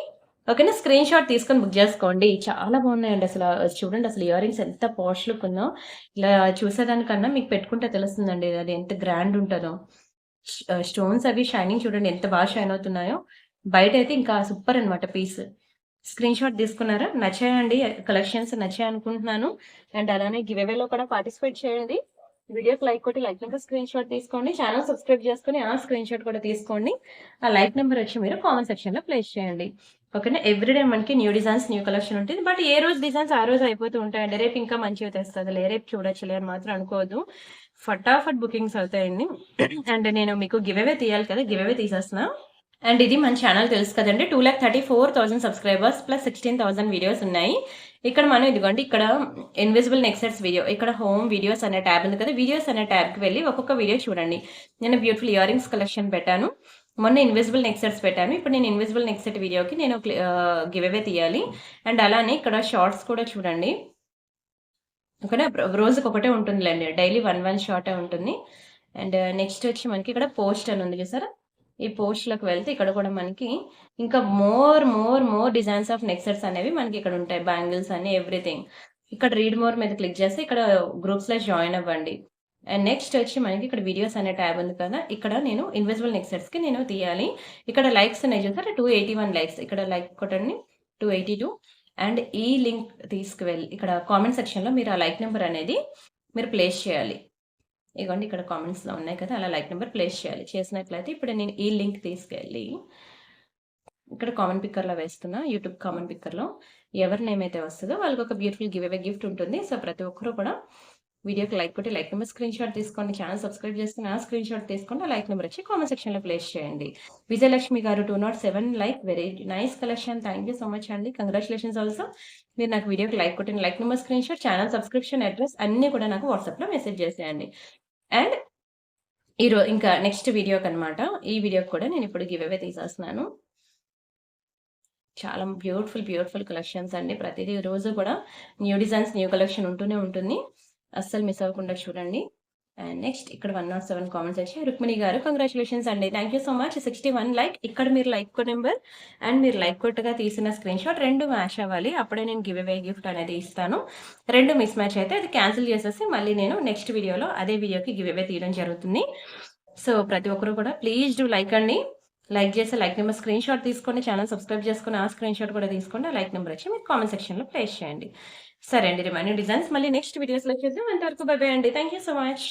ఓకేనా. స్క్రీన్‌షాట్ తీసుకొని బుక్ చేసుకోండి. చాలా బాగున్నాయండి అసల. చూడండి అసలు ఇయర్ రింగ్స్ ఎంత పాష్ లుక్ ఉందో. ఇలా చూసేదానికన్నా మీకు పెట్టుకుంటే తెలుస్తుందండి అది ఎంత గ్రాండ్ ఉంటదో. స్టోన్స్ అవి షైనింగ్ చూడండి ఎంత బాగా షైన్ అవుతున్నాయో. బయటైతే ఇంకా సూపర్ అనమాట పీస్. స్క్రీన్‌షాట్ తీసుకున్నారా? నచ్చాయండి కలెక్షన్స్ నచ్చాయనుకుంటున్నాను. అండ్ అలానే గివ్ అవేలో కూడా పార్టిసిపేట్ చేయండి. వీడియోకి లైక్ కొట్టి లైక్ నెంబర్ స్క్రీన్‌షాట్ తీసుకోండి. ఛానెల్ సబ్స్క్రైబ్ చేసుకొని ఆ స్క్రీన్‌షాట్ కూడా తీసుకోండి. ఆ లైక్ నెంబర్ వచ్చి మీరు కామెంట్ సెక్షన్‌లో ప్లేస్ చేయండి. ఓకేనా. ఎవ్రీడే మనకి న్యూ డిజైన్స్, న్యూ కలెక్షన్ ఉంటుంది. బట్ ఏ రోజు డిజైన్స్ ఆ రోజు అయిపోతూ ఉంటాయండి. రేపు ఇంకా మంచివి తెస్తదిలే, రేపు చూడొచ్చులే అని మాత్రం అనుకోవద్దు. ఫటాఫట్ బుకింగ్స్ అవుతాయండి. అండ్ నేను మీకు గివ్ అవే తీయాలి కదా! Give away తీసేస్తున్నా. అండ్ ఇది మన ఛానల్ తెలుసు కదండీ. 2,34,000 సబ్స్క్రైబర్స్ ప్లస్ 16,000 వీడియోస్ ఉన్నాయి. ఇక్కడ మనం ఇదిగోండి ఇక్కడ ఇన్విజిబుల్ నెక్సెట్స్ వీడియో, ఇక్కడ హోమ్ వీడియోస్ అనే ట్యాబ్ ఉంది కదా! వీడియోస్ అనే ట్యాబ్‌కి వెళ్లి ఒక్కొక్క వీడియో చూడండి. నేను బ్యూటిఫుల్ ఇయర్ రింగ్స్ కలెక్షన్ పెట్టాను. మొన్న ఇన్విజిబుల్ నెక్సెట్స్ పెట్టాను. ఇప్పుడు నేను ఇన్విజిబుల్ నెక్సెట్ వీడియోకి నేను గివ్ అవే తీయాలి. అండ్ అలానే ఇక్కడ షార్ట్స్ కూడా చూడండి. ఓకేనా. రోజుకి ఒకటే ఉంటుందిలేండి. డైలీ 1 షార్టే ఉంటుంది. అండ్ నెక్స్ట్ వచ్చి మనకి ఇక్కడ పోస్ట్ అని ఉంది చూసారా? ఈ పోస్ట్‌లోకి వెళ్తే ఇక్కడ కూడా మనకి ఇంకా మోర్ డిజైన్స్ ఆఫ్ నెక్సెట్స్ అనేవి మనకి ఇక్కడ ఉంటాయి. బ్యాంగిల్స్ అని ఎవ్రీథింగ్. ఇక్కడ రీడ్ మోర్ మీద క్లిక్ చేసి ఇక్కడ గ్రూప్స్‌లో జాయిన్ అవ్వండి. అండ్ నెక్స్ట్ వచ్చి మనకి ఇక్కడ వీడియోస్ అనే ట్యాబ్ ఉంది కదా! ఇక్కడ నేను ఇన్విజిబుల్ నెక్సెట్స్‌కి నేను తీయాలి. ఇక్కడ లైక్స్ ఉన్నాయి చూసారా? 281 లైక్స్. ఇక్కడ లైక్ కొట్టండి. 282 అండ్ ఈ లింక్ తీసుకువెళ్ళి ఇక్కడ కామెంట్ సెక్షన్‌లో మీరు ఆ లైక్ నంబర్ అనేది మీరు ప్లేస్ చేయాలి. ఇగోండి ఇక్కడ కామెంట్స్‌లో ఉన్నాయి కదా! అలా లైక్ నంబర్ ప్లేస్ చేయాలి. చేసినట్లయితే ఇప్పుడు నేను ఈ లింక్ తీసుకెళ్ళి ఇక్కడ కామెంట్ పిక్కర్‌లో వేస్తున్నా. యూట్యూబ్ కామెంట్ పిక్కర్‌లో ఎవరి నేమ్ అయితే వస్తదో వాళ్ళకి ఒక బ్యూటిఫుల్ గివ్ అవే గిఫ్ట్ ఉంటుంది. సో, ప్రతి ఒక్కరు కూడా వీడియోకి లైక్ కొట్టి లైక్ నంబర్ స్క్రీన్‌షాట్ తీసుకోండి. ఛానెల్ సబ్స్క్రైబ్ చేసుకొని ఆ స్క్రీన్‌షాట్ తీసుకోండి. ఆ లైక్ నంబర్ వచ్చి కామెంట్ సెక్షన్‌లో ప్లేస్ చేయండి. విజయలక్ష్మి గారు 207 like very nice collection. Thank you so much అండి. Congratulations also. మీరు నాకు వీడియోకి లైక్ కొట్టిన like number screenshot, channel subscription address అన్నీ కూడా నాకు వాట్సాప్‌లో మెసేజ్ చేసేయండి. అండ్ ఇంకా నెక్స్ట్ వీడియోకనమాట. ఈ వీడియోకి కూడా నేనిప్పుడు గివ్ అవే తీసేస్తున్నాను. చాలా బ్యూటిఫుల్ కలెక్షన్స్ అండి. ప్రతిదీ రోజు కూడా న్యూ డిజైన్స్, న్యూ కలెక్షన్ ఉంటూనే ఉంటుంది. అస్సలు మిస్ అవ్వకుండా చూడండి. అండ్ నెక్స్ట్ ఇక్కడ 107 కామెంట్స్ వచ్చాయి. రుక్మిణి గారు కంగ్రాచ్యులేషన్స్ అండి. Thank you so much. 61 like. ఇక్కడ మీరు లైక్ నంబర్ అండ్ మీరు లైక్ కొట్టగా తీసిన స్క్రీన్‌షాట్ 2 మ్యాచ్ అవ్వాలి. అప్పుడే నేను గివ్ అవే గిఫ్ట్ అనేది ఇస్తాను. 2 మిస్ మ్యాచ్ అయితే అది క్యాన్సిల్ చేసేసి మళ్ళీ నేను నెక్స్ట్ వీడియోలో అదే వీడియోకి గివ్ అవే తీయడం జరుగుతుంది. సో, ప్రతి ఒక్కరు కూడా ప్లీజ్ డూ లైక్ అండి. లైక్ చేసి లైక్ నంబర్ స్క్రీన్‌షాట్ తీసుకోండి. ఛానెల్ సబ్స్క్రైబ్ చేసుకొని ఆ స్క్రీన్‌షాట్ కూడా తీసుకోండి. ఆ లైక్ నంబర్ వచ్చి మీరు కామెంట్ సెక్షన్‌లో ప్లేస్ చేయండి. సరే అండి. రిమైనింగ్ డిజైన్స్ మళ్ళీ నెక్స్ట్ వీడియోస్‌లో చూద్దాం. అంతవరకు బై బై అండి. Thank you so much.